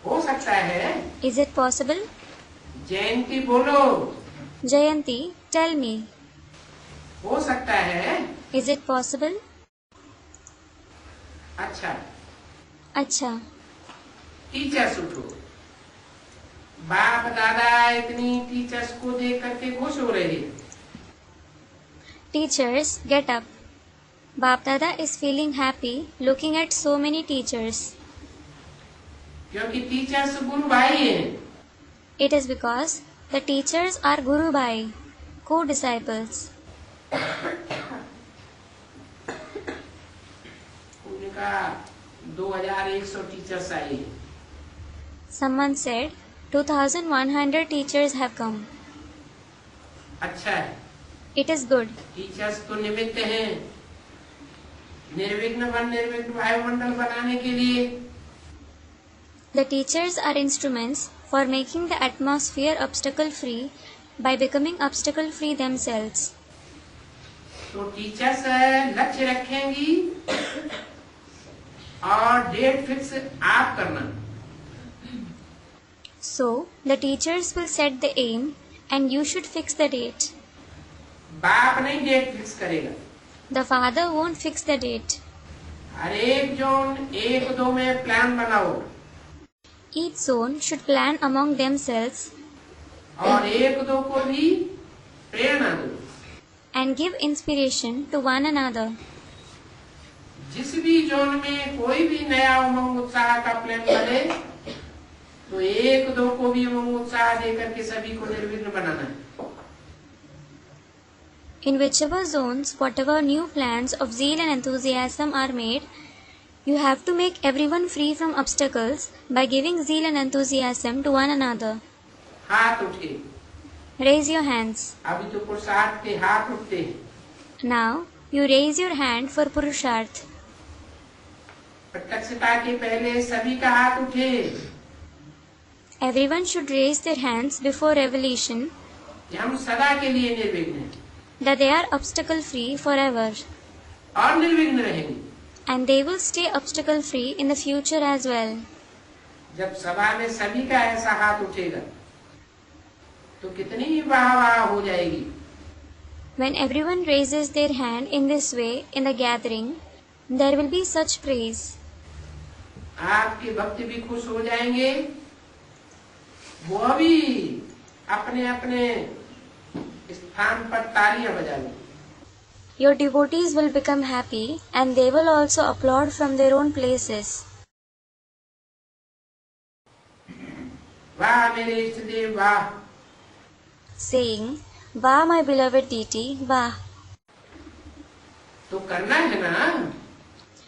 हो सकता है? Is it possible? जयंती बोलो। Jayanti, tell me. हो सकता है? Is it possible? अच्छा, अच्छा, टीचर्स उठो। बाप दादा इतनी टीचर्स को देख करके खुश हो रहे हैं। teachers, get up. Bap Dada is feeling happy looking at so many teachers. क्योंकि टीचर्स गुरु भाई हैं। It is because the teachers are Guru Bhai, co-disciples. का 2100 टीचर्स आए। Someone said 2100 teachers have come. अच्छा है, It is good. टीचर्स तो निमित्त हैं निर्विघ्न वायुमंडल बनाने के लिए। The teachers are instruments for making the atmosphere obstacle free by becoming obstacle free themselves. तो टीचर्स लक्ष्य रखेंगी और डेट फिक्स आप करना। So, the teachers will set the aim and you should fix the date. बाप नहीं date fix करेगा। The father won't fix the date. हर एक जोन 1-2 में प्लान बनाओ Each zone should plan among themselves और 1-2 को भी प्रेरणा दो। and give inspiration to one another. जिस भी जोन में कोई भी नया उमंग उत्साह का प्लान बने तो 1-2 को भी उमंग उत्साह देकर के सभी को निर्विघ्न बनाना है। In whichever zones, whatever new plans of zeal and enthusiasm are made, you have to make everyone free from obstacles by giving zeal and enthusiasm to one another. हाथ उठे, Raise your hands. अभी तो पुरुषार्थ के हाथ उठते हैं। Now, you raise your hand for Purusharth. प्रत्यक्षता के पहले सभी का हाथ उठे। Everyone should raise their hands before revelation कि हम सदा के लिए निर्विघ्न हैं that they are obstacle free forever और निर्विघ्न रहेंगे। and they will stay obstacle free in the future as well. जब सभा में सभी का ऐसा हाथ उठेगा तो कितनी वाह वाह हो जाएगी। When everyone raises their hand in this way in the gathering, there will be such praise. आपके भक्त भी खुश हो जाएंगे, वो भी अपने अपने स्थान पर तालियां बजाएंगे। Your devotees will become happy and they will also applaud from their own places. वाह मेरे इष्ट देव वाह। Saying, Vah my beloved deity, Vah. तो करना है ना,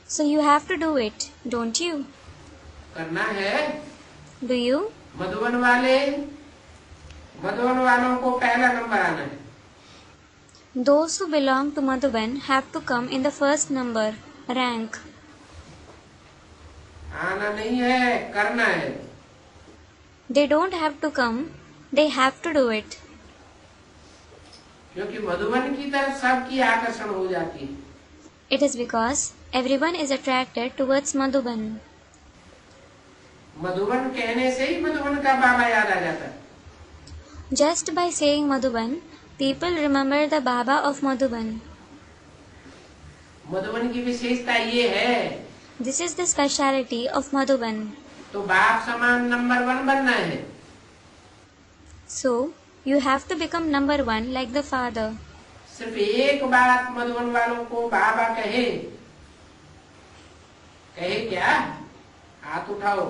So you have to do it, don't you? करना है। Do you? मधुबन वालों को पहला नंबर आना है। Those who belong to Madhuban have to come in the first number, rank. आना नहीं है, करना है। They don't have to come, they have to do it. क्योंकि मधुबन की तरफ सबकी आकर्षण हो जाती है। It is because everyone is attracted towards Madhuban. Madhuban कहने से ही मधुबन का बाबा याद आ जाता है। Just by saying Madhuban, people remember the Baba of Madhuban. Madhuban की विशेषता ये है, This is the speciality of Madhuban. तो बाप समान नंबर 1 बनना है। So, you have to become number 1 like the father. सिर्फ एक बात मधुबन वालों को बाबा कहे क्या? हाथ उठाओ,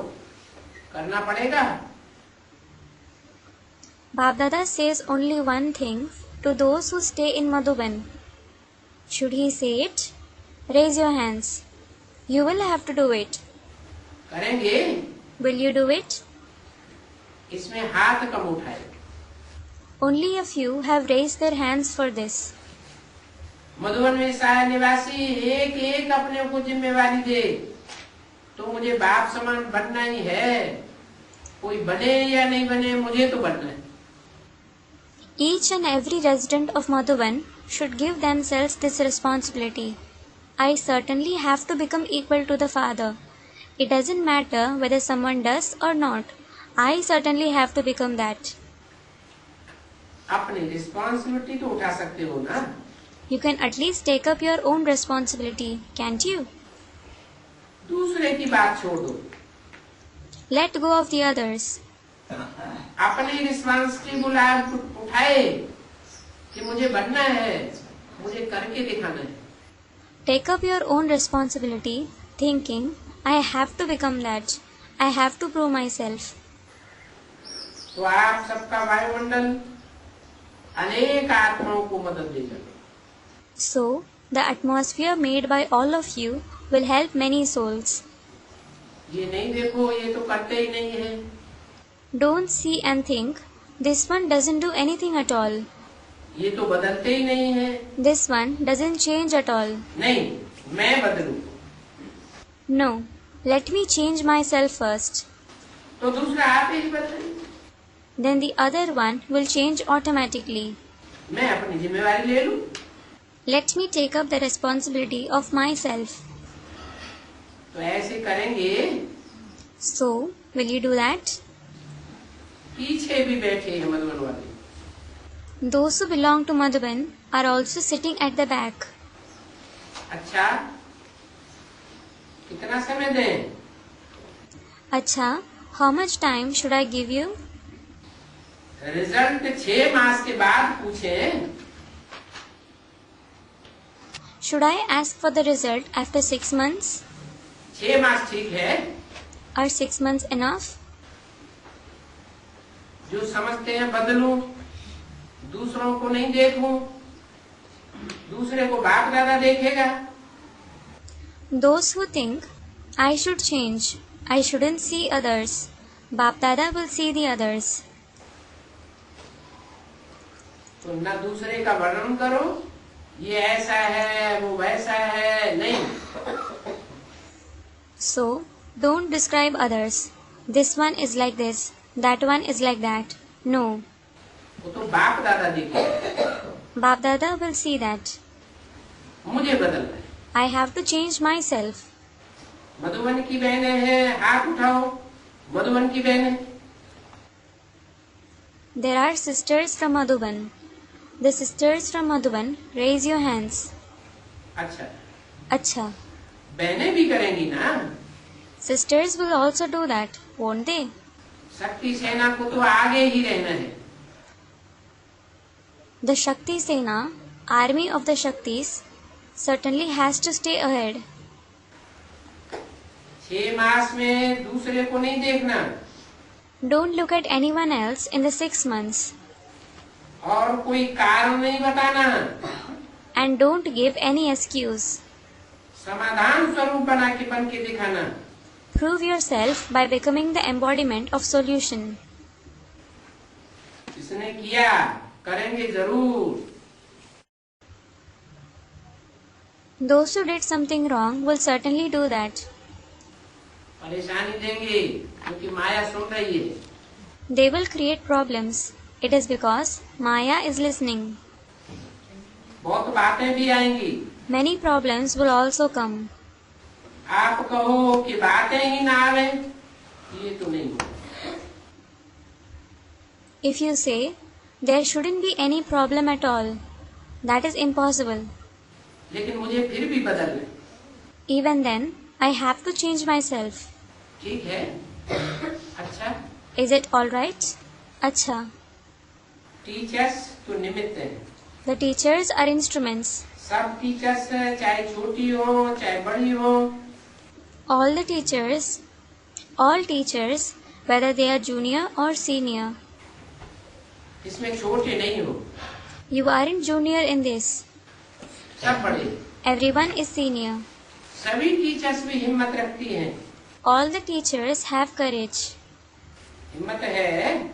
करना पड़ेगा। Bab-Dada says only one thing to those who stay in Madhuban. Should he say it? Raise your hands. You will have to do it. करेंगे? Will you do it? इसमें हाथ कम उठाए। Only a few have raised their hands for this. Madhuban में सारे निवासी एक एक अपने को जिम्मेवारी दे, तो मुझे बाप समान बनना ही है। कोई बने या नहीं बने, मुझे तो बनना है। Each and every resident of Madhuban should give themselves this responsibility. I certainly have to become equal to the father. It doesn't matter whether someone does or not. I certainly have to become that. अपनी responsibility तो उठा सकते हो ना। You can at least take up your own responsibility, can't you? दूसरे की बात छोड़ दो, Let go of the others. अपनी रिस्पॉन्सिबिलिटी उठाए कि मुझे बनना है, मुझे करके दिखाना है। Take up your own responsibility, thinking, I have to become that. I have to prove myself. तो आप सबका वायुमंडल अनेक आत्माओं को मदद देगा। So, the atmosphere made by all of you will help many souls. ये नहीं देखो, ये तो करते ही नहीं है। Don't see and think, this one doesn't do anything at all. ये तो बदलते ही नहीं है। This one doesn't change at all. नहीं, मैं बदलूं। No, let me change myself first. तो दूसरा आप ही बदलें। Then the other one will change automatically. मैं अपनी जिम्मेवारी ले लूं। Let me take up the responsibility of myself. तो ऐसे करेंगे। So, will you do that? पीछे भी बैठे हैं मधुबन वाले। Those who belong to Madhuban are also sitting at the back. अच्छा, कितना समय दें? Acha, how much time should I give you? Result 6 मास के बाद पूछें। Should I ask for the result after 6 months? 6 मास ठीक है। Are 6 months enough? जो समझते हैं बदलूं, दूसरों को नहीं देखूं, दूसरे को बाप दादा देखेगा। Those who think, I should change, I shouldn't see others, Bap Dada will see the others. तो न दूसरे का वर्णन करो, ये ऐसा है, वो वैसा है, नहीं। So, don't describe others. This one is like this, that one is like that. No. वो तो बाप दादा देखेगा। Bap Dada will see that. मुझे बदलना है। I have to change myself. Madhuban की बहनें हैं, हाथ उठाओ। मधुबन की बहनें। There are sisters from Madhuban. The sisters from Madhuban, raise your hands. अच्छा, Acha. बहनें भी करेंगी ना। Sisters will also do that, won't they? शक्ति सेना को तो आगे ही रहना है। The Shakti Sena, army of the Shaktis, certainly has to stay ahead. 6 मास में दूसरे को नहीं देखना। Don't look at anyone else in the 6 months. और कोई कारण नहीं बताना। And don't give any excuse. समाधान स्वरूप बन के दिखाना। Prove yourself by becoming the embodiment of solution. इसने किया, करेंगे जरूर। Those who did something wrong will certainly do that. परेशानी देंगे, क्योंकि माया सुन रही है। They will create problems. It is because Maya is listening. बहुत बातें भी आएंगी। Many problems will also come. आप कहो कि बातें ही ना आवे, ये तो नहीं हो। If you say, there shouldn't be any problem at all, that is impossible. लेकिन मुझे फिर भी बदलना है। Even then, I have to change myself. ठीक है। अच्छा, Is it all right? Acha. Teachers तो निमित्त हैं। The teachers are instruments. सब टीचर्स, चाहे छोटी हो चाहे बड़ी हो, All teachers, whether they are junior or senior. इसमें छोटे नहीं हो। You aren't junior in this. सब बड़े। Everyone is senior. सभी टीचर्स भी हिम्मत रखती हैं। All the teachers have courage. हिम्मत है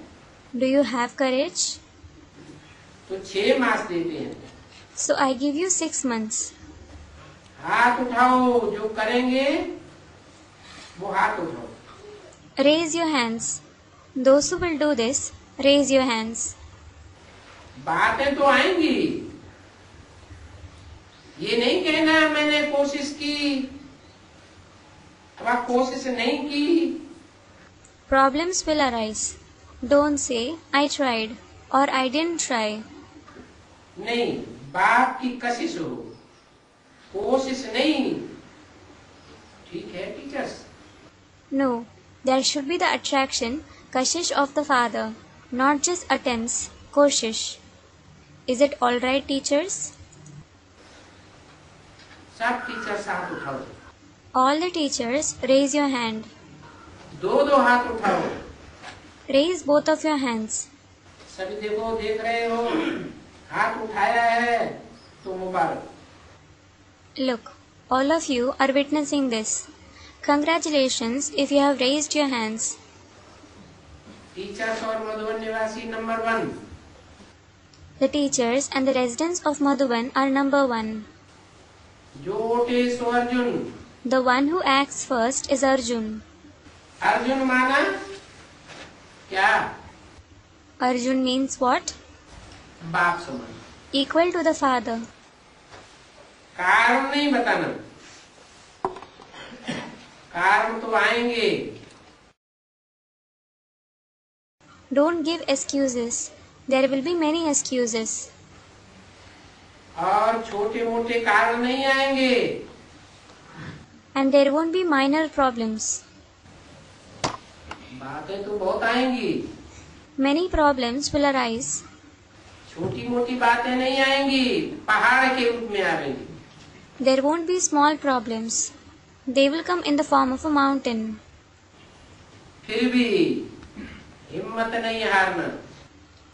Do you have courage? तो 6 मास देते हैं। So I give you 6 months. हाथ उठाओ, जो करेंगे वो हाथ उठाओ। Raise your hands. Those who will do this, raise your hands. बातें तो आएंगी। ये नहीं कहना मैंने कोशिश की, अब आप कोशिश नहीं की। Problems will arise. Don't say, I tried or I didn't try. नहीं, बाप की कशिश हो, कोशिश नहीं। ठीक है teachers? No, there should be the attraction, kashish of the father, not just attempts, koshish. Is it all right, teachers? सब teachers हाथ उठाओ। All the teachers, raise your hand. 2 हाथ उठाओ। Raise both of your hands. सभी देखो, देख रहे हो, हाथ उठाया है तो मुबारक। Look, All of you are witnessing this. Congratulations if you have raised your hands. Teachers और मधुबन निवासी number 1. The teachers and the residents of Madhuban are number 1. जो उठे सो Arjun. The one who acts first is Arjun. Arjun माना क्या? Arjun means what? बाप समान. Equal to the father. कारण नहीं बताना, कारण तो आएंगे. Don't give excuses. There will be many excuses. और छोटे मोटे कारण नहीं आएंगे. And there won't be minor problems. बातें तो बहुत आएंगी. Many problems will arise. छोटी मोटी बातें नहीं आएंगी, पहाड़ के रूप में आएंगी. There won't be small problems. They will come in the form of a mountain. फिर भी हिम्मत नहीं हारना.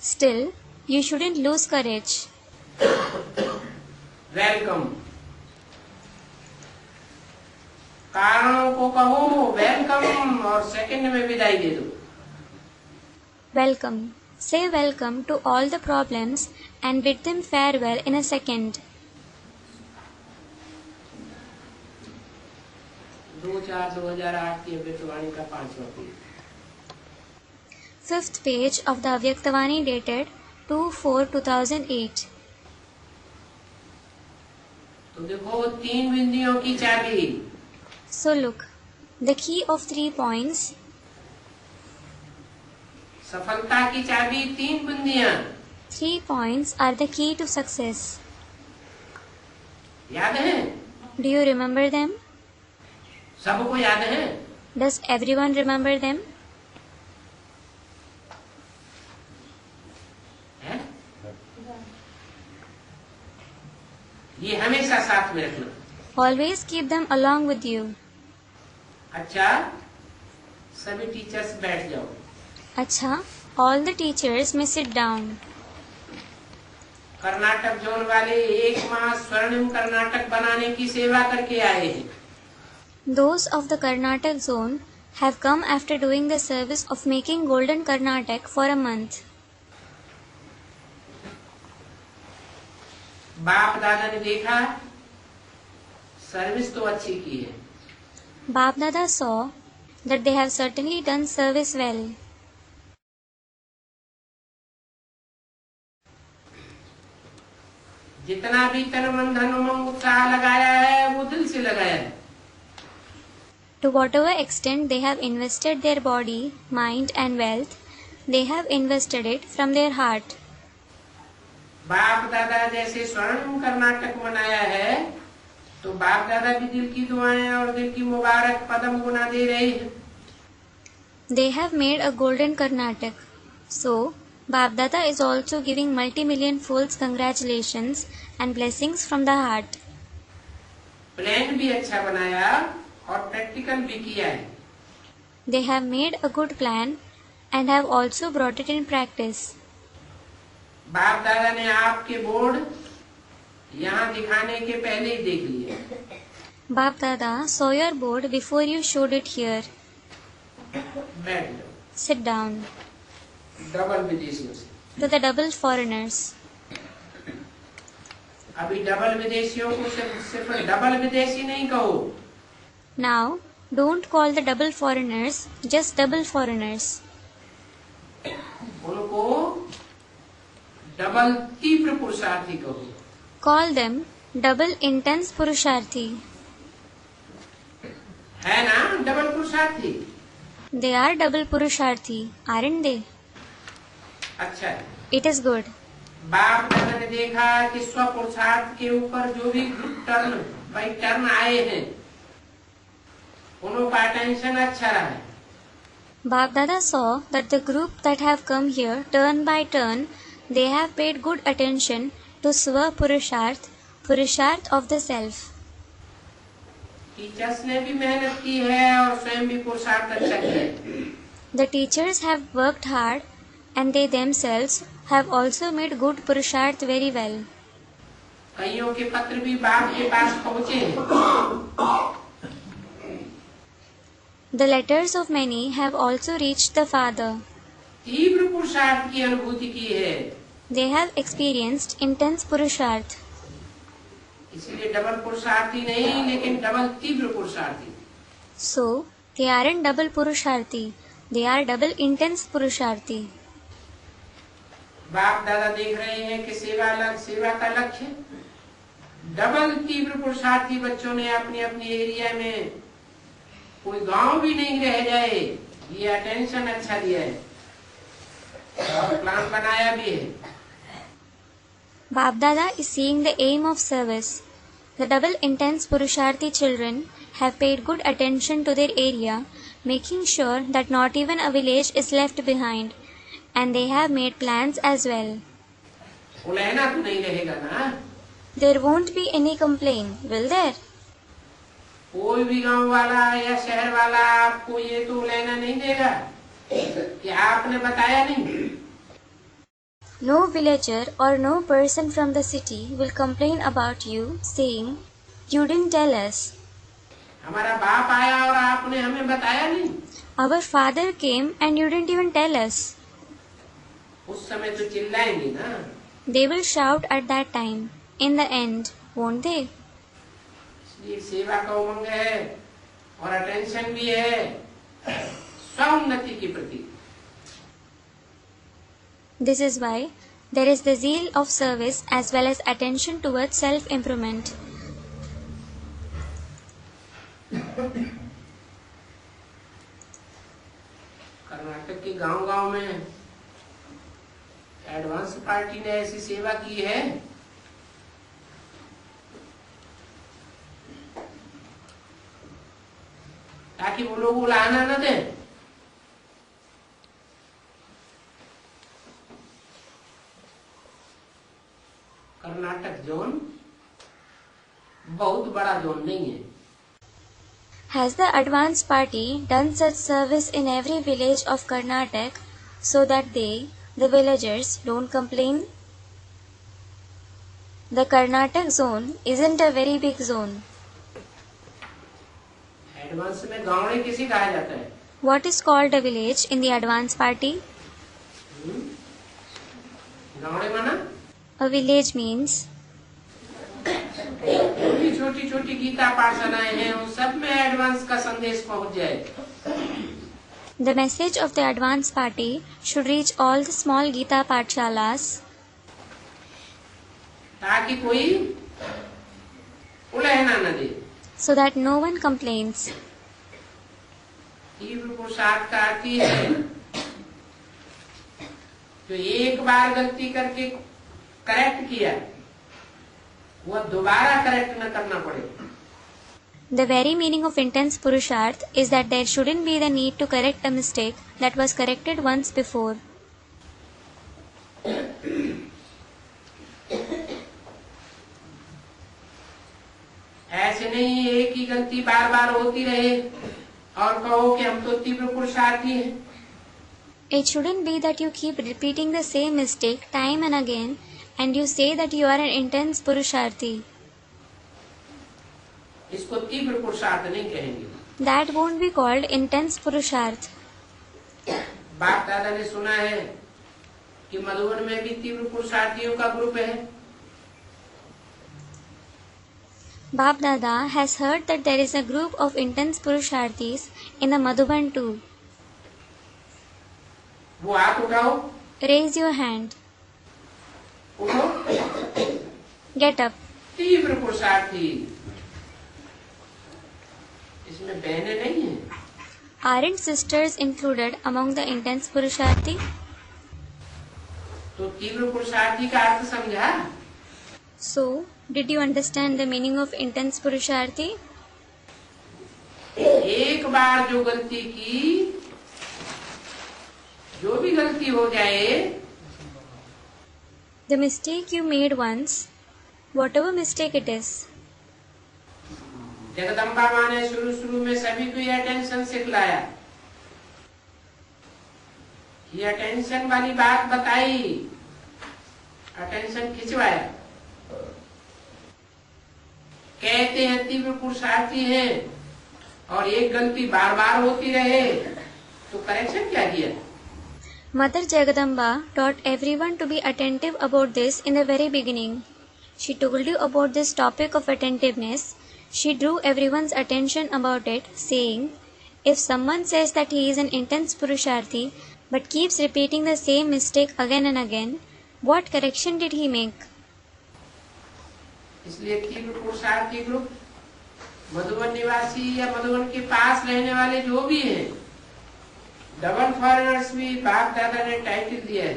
Still, you shouldn't lose courage. Welcome. कारणों को कहो वेलकम और सेकंड में विदाई दे दो. Welcome. Say welcome to all the problems and bid them farewell in a second. 2/4/2008 की अव्यक्तवाणी का 5वां page. 5th page of the Avyaktavani dated 2/4/2008. तो देखो 3 बिंदियों की चाबी. So look, the key of 3 points. सफलता की चाबी 3 बिंदियां. 3 points are the key to success. याद है? Do you remember them? सबको याद है? Does everyone remember them? है? ये हमेशा साथ में रखना. Always keep them along with you. अच्छा, सभी टीचर्स बैठ जाओ. अच्छा, all the teachers may sit down. Karnataka zone वाले 1 माह स्वर्णिम कर्नाटक बनाने की सेवा करके आए हैं. Those of the Karnataka zone have come after doing the service of making Golden Karnataka for a month. बाप दादा ने देखा सर्विस तो अच्छी की है. Bap Dada saw that they have certainly done service well. जितना भी तन मन धन उमंग उत्साह लगाया है वो दिल से लगाया है. To whatever extent they have invested their body, mind and wealth, they have invested it from their heart. बाप दादा जैसे स्वर्णिम कर्नाटक बनाया है तो बाप दादा भी दिल की दुआएं और दिल की मुबारक पदम गुना दे रहे हैं. They have made a golden Karnataka. So, Bap Dada is also giving multi-million folds congratulations and blessings from the heart. Plan भी अच्छा बनाया और प्रैक्टिकल भी किया है. They have made a good plan and have also brought it in practice. बाप दादा ने आपके बोर्ड यहाँ दिखाने के पहले ही देख लिए. Bap Dada saw your board before you showed it here. बैठ जाओ. Sit down. डबल विदेशियों से. To the double foreigners. अभी डबल विदेशियों को सिर्फ डबल विदेशी नहीं कहो. Now, don't call the double foreigners just double foreigners. उनको डबल तीव्र पुरुषार्थी कहो. Call them double intense Purusharthi. है ना double पुरुषार्थी? They are double Purusharthi, aren't they? अच्छा. It is good. बाप दादा ने देखा कि स्व पुरुषार्थ के ऊपर जो भी टर्न बाई टर्न आए हैं उनका अटेंशन अच्छा रहा है. Bap Dada saw that the group that have come here turn by turn, they have paid good attention to Swa Purusharth, Purusharth of the self. Teachers ने भी मेहनत की है और स्वयं भी पुरुषार्थ अच्छा किया है. The teachers have worked hard and they themselves have also made good Purusharth very well. कईयों के पत्र भी बाप के पास पहुंचे हैं। The letters of many have also reached the Father. तीव्र पुरुषार्थ की अनुभूति की है, They have experienced intense Purusharth. इसलिए डबल पुरुषार्थी नहीं, लेकिन डबल तीव्र पुरुषार्थी। So, they aren't double Purusharthi, they are double intense Purusharthi. बाप दादा देख रहे हैं कि सेवा का लक्ष्य डबल तीव्र पुरुषार्थी बच्चों ने अपनी अपनी एरिया में कोई गांव भी नहीं रह जाए, ये अटेंशन अच्छा दिया है और प्लान बनाया भी है। Bap Dada is seeing the aim of service. The double intense Purusharthi children have paid good attention to their area, making sure that not even a village is left behind, and they have made plans as well. उलहना तो नहीं रहेगा ना? There won't be any complaint, will there? कोई भी गांव वाला या शहर वाला आपको ये तो उलहना नहीं देगा कि आपने बताया नहीं। No villager or no person from the city will complain about you, saying, "You didn't tell us." हमारा बाप आया और आपने हमें बताया नहीं। Our father came and you didn't even tell us. उस समय तो चिल्लाएंगे ना। They will shout at that time, in the end, won't they? इसलिए सेवा का उमंग है और अटेंशन भी है स्वउन्नति के प्रति। This is why there is the zeal of service as well as attention towards self-improvement. Karnataka के गांव-गांव में एडवांस पार्टी ने ऐसी सेवा की है ताकि वो लोग उलाहना न दें। कर्नाटक जोन बहुत बड़ा जोन नहीं है। Has the advance party done such service in every village of Karnataka so that they, the villagers, don't complain? The Karnataka zone isn't a very big zone. Advance में गाँव किसे कहा जाता है? What is called a village in the advance party? गाँव माना? A village means छोटी छोटी गीता पाठशालाएं हैं, उन सब में एडवांस का संदेश पहुंच जाए। the message of the advance party should reach all the small Gita Pathshalas ताकि कोई उलहना न दे। so that no one complains. तीव्र पुरुषार्थ का अर्थ ही है जो एक बार गलती करके करेक्ट किया वह दोबारा करेक्ट न करना पड़े। The very meaning of intense Purusharth is that there shouldn't be the need to correct a mistake that was corrected once before. ऐसे नहीं एक ही गलती बार बार होती रहे और कहो कि हम तो तीव्र पुरुषार्थी हैं। It shouldn't be that you keep repeating the same mistake time and again and you say that you are an intense Purusharthi. इसको तीव्र पुरुषार्थ नहीं कहेंगे। That won't be called intense Purusharth. बाप दादा ने सुना है कि मधुबन में भी तीव्र पुरुषार्थियों का ग्रुप है। Bap Dada has heard that there is a group of intense Purusharthis in the Madhuban too. वो हाथ उठाओ। Raise your hand. उठो। Get up. तीव्र पुरुषार्थी। इसमें बहनें नहीं हैं। Aren't sisters included among the intense Purusharthi? तो तीव्र पुरुषार्थी का अर्थ समझा? So, did you understand the meaning of intense Purusharthi? एक बार जो गलती की, जो भी गलती हो जाए, The mistake you made once, whatever mistake it is, Jagdamba माँ ने शुरू में सभी को ये अटेंशन सिखलाया, ये अटेंशन वाली बात बताई, अटेंशन खिंचवाया। कहते हैं तीव्र पुरुषार्थी हैं और एक गलती बार बार होती रहे तो करेक्शन क्या किया? Mother Jagadamba taught everyone to be attentive about this in the very beginning. She told you about this topic of attentiveness. She drew everyone's attention about it, saying, if someone says that he is an intense Purusharthi but keeps repeating the same mistake again and again, what correction did he make? इसलिए तीव्र पुरुषार्थी group Madhuban निवासी या मधुबन के पास रहने वाले जो भी हैं, डबल फॉरेनर्स भी बाप दादा ने टाइटल दिया है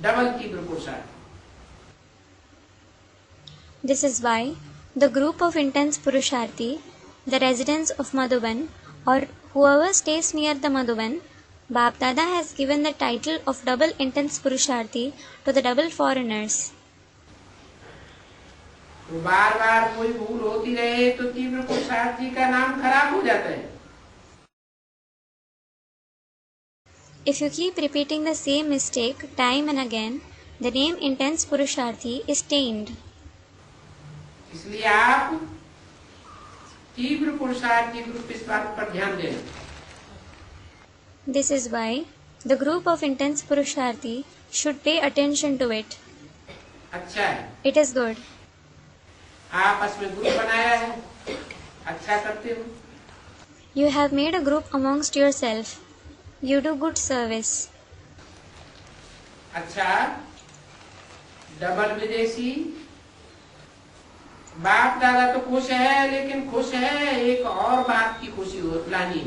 डबल तीव्र पुरुषार्थी. This is why the group of intense Purusharthi, the residents of Madhuban or whoever stays near the Madhuban, Bap Dada has given the title of double intense Purusharthi to the double foreigners. तो बार बार कोई भूल होती रहे तो तीव्र पुरुषार्थी का नाम खराब हो जाता है. If you keep repeating the same mistake time and again, the name intense Purusharthi is tainted. इसलिए आप तीव्र पुरुषार्थी ग्रुप इस बात पर ध्यान दें. This is why the group of intense Purusharthi should pay attention to it. अच्छा है. It is good. आपस में ग्रुप बनाया है, अच्छा करते हो. You have made a group amongst yourself. You do good service. अच्छा, डबल विदेशी बाप दादा तो खुश है, लेकिन खुश है एक और बात की खुशी लानी.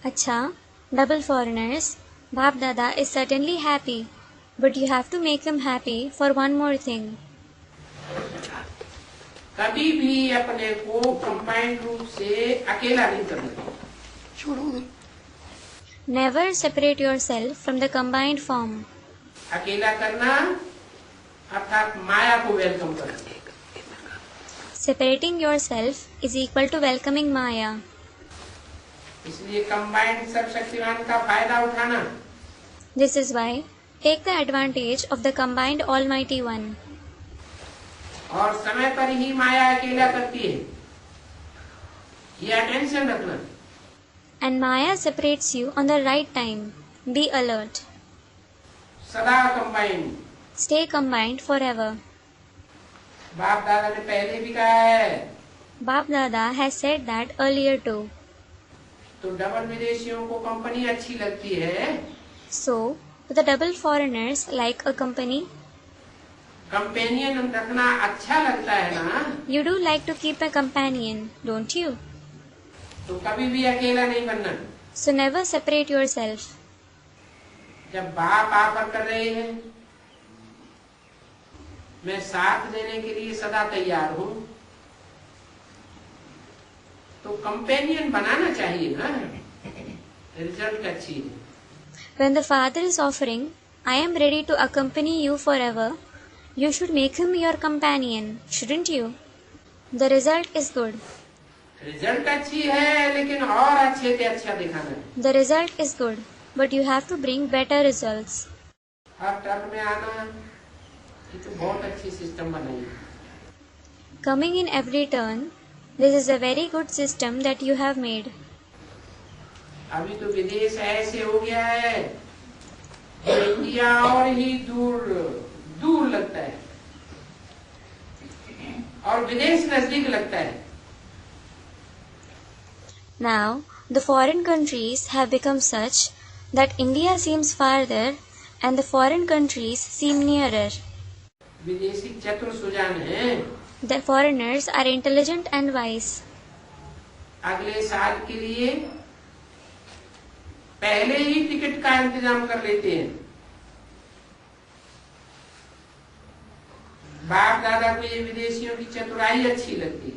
Acha, double foreigners, Bap Dada is certainly happy, but you have to make him happy for one more thing. कभी भी अपने को कंबाइंड रूप से अकेला नहीं करना. Never separate yourself from the combined form. अकेला करना अर्थात माया को वेलकम करना. Separating yourself is equal to welcoming Maya. इसलिए कंबाइंड सर्वशक्तिमान का फायदा उठाना. This is why take the advantage of the combined Almighty One. और समय पर ही माया अकेला करती है, यह टेंशन रखना. And Maya separates you on the right time. Be alert. सदा कंबाइंड. Stay combined forever. बाप दादा ने पहले भी कहा है. Bap Dada has said that earlier too. तो डबल विदेशियों को कंपनी अच्छी लगती है. So, to the double foreigners like a company, companion रखना अच्छा लगता है ना. you do like to keep a companion, don't you? तो कभी भी अकेला नहीं बनना. So never separate yourself. जब बाप ऑफर कर रहे हैं, मैं साथ देने के लिए सदा तैयार हूँ, तो कंपेनियन बनाना चाहिए ना. रिजल्ट अच्छी है. When the Father is offering, I am ready to accompany you forever, you should make him your companion, shouldn't you? The result is good. Result अच्छी है, लेकिन और अच्छे से अच्छा दिखाना है. The result is good, but you have to bring better results. Her term में आना, ये तो बहुत अच्छी सिस्टम बनाई. Coming in every turn, this is a very good system that you have made. अभी तो विदेश ऐसे हो गया है, जो इंडिया और ही दूर दूर लगता है और विदेश नजदीक लगता है. Now, the foreign countries have become such that India seems farther and the foreign countries seem nearer. विदेशी चतुर सुजान हैं. The foreigners are intelligent and wise. अगले साल के लिए पहले ही टिकट का इंतजाम कर लेते हैं. बाप दादा को ये विदेशियों की चतुराई अच्छी लगती है.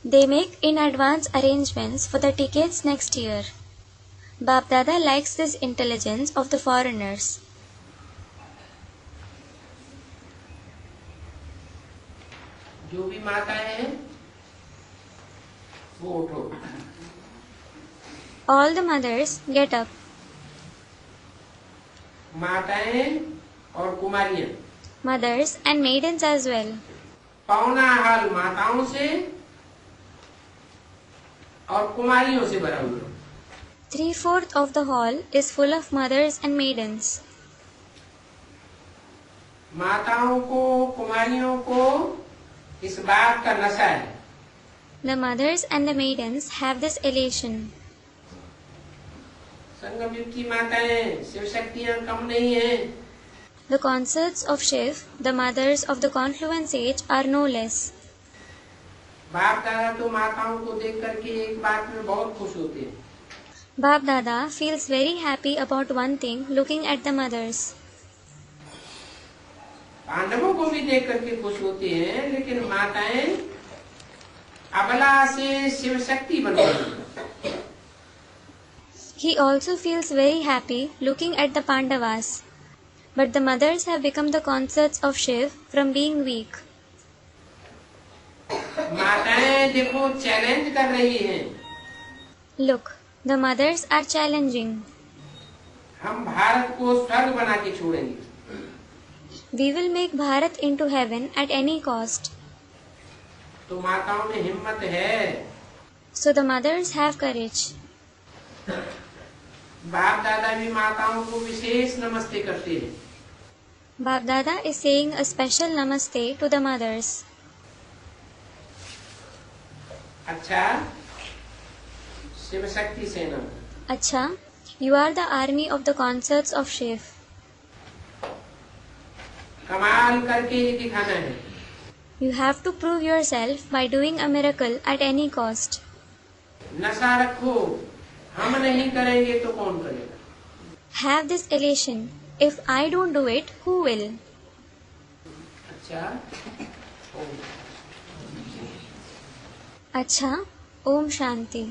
They make in advance arrangements for the tickets next year. Bap Dada likes this intelligence of the foreigners. जो भी माताएं हैं वो उठो. All the mothers get up. माताएं और कुमारियां. Mothers and maidens as well. पौना हाल माताओं से और कुमारियों से भरा हुआ। 3/4 of the hall is full of mothers and maidens. माताओं को, कुमारियों को इस बात का नशा है। The mothers and the maidens have this elation. संगम युग की माताएं, शिव शक्तियां कम नहीं है। The consorts of Shiv, the mothers of the confluence age, are no less. बाप दादा तो माताओं को देख करके एक बात में बहुत खुश होते हैं। Bap Dada feels very happy about one thing looking at the mothers. पांडवों को भी देख करके खुश होते हैं, लेकिन माताएं अबला से शिव शक्ति बन गई। He also feels very happy looking at the Pandavas, but the mothers have become the consorts of Shiv from being weak. माताएं देखो चैलेंज कर रही हैं। Look, the mothers are challenging. हम भारत को स्वर्ग बना के छोड़ेंगे। We will make Bharat into heaven at any cost. तो माताओं में हिम्मत है। So the mothers have courage. बाप दादा भी माताओं को विशेष नमस्ते करते हैं। Bap Dada is saying a special namaste to the mothers. अच्छा, शिव शक्ति सेना। Acha, you are the army of the consorts of Shiv. कमाल करके ही दिखाना है। You have to prove yourself by doing a miracle at any cost. नशा रखो, हम नहीं करेंगे तो कौन करेगा। Have this elation. If I don't do it, who will? अच्छा, Acha, Om Shanti.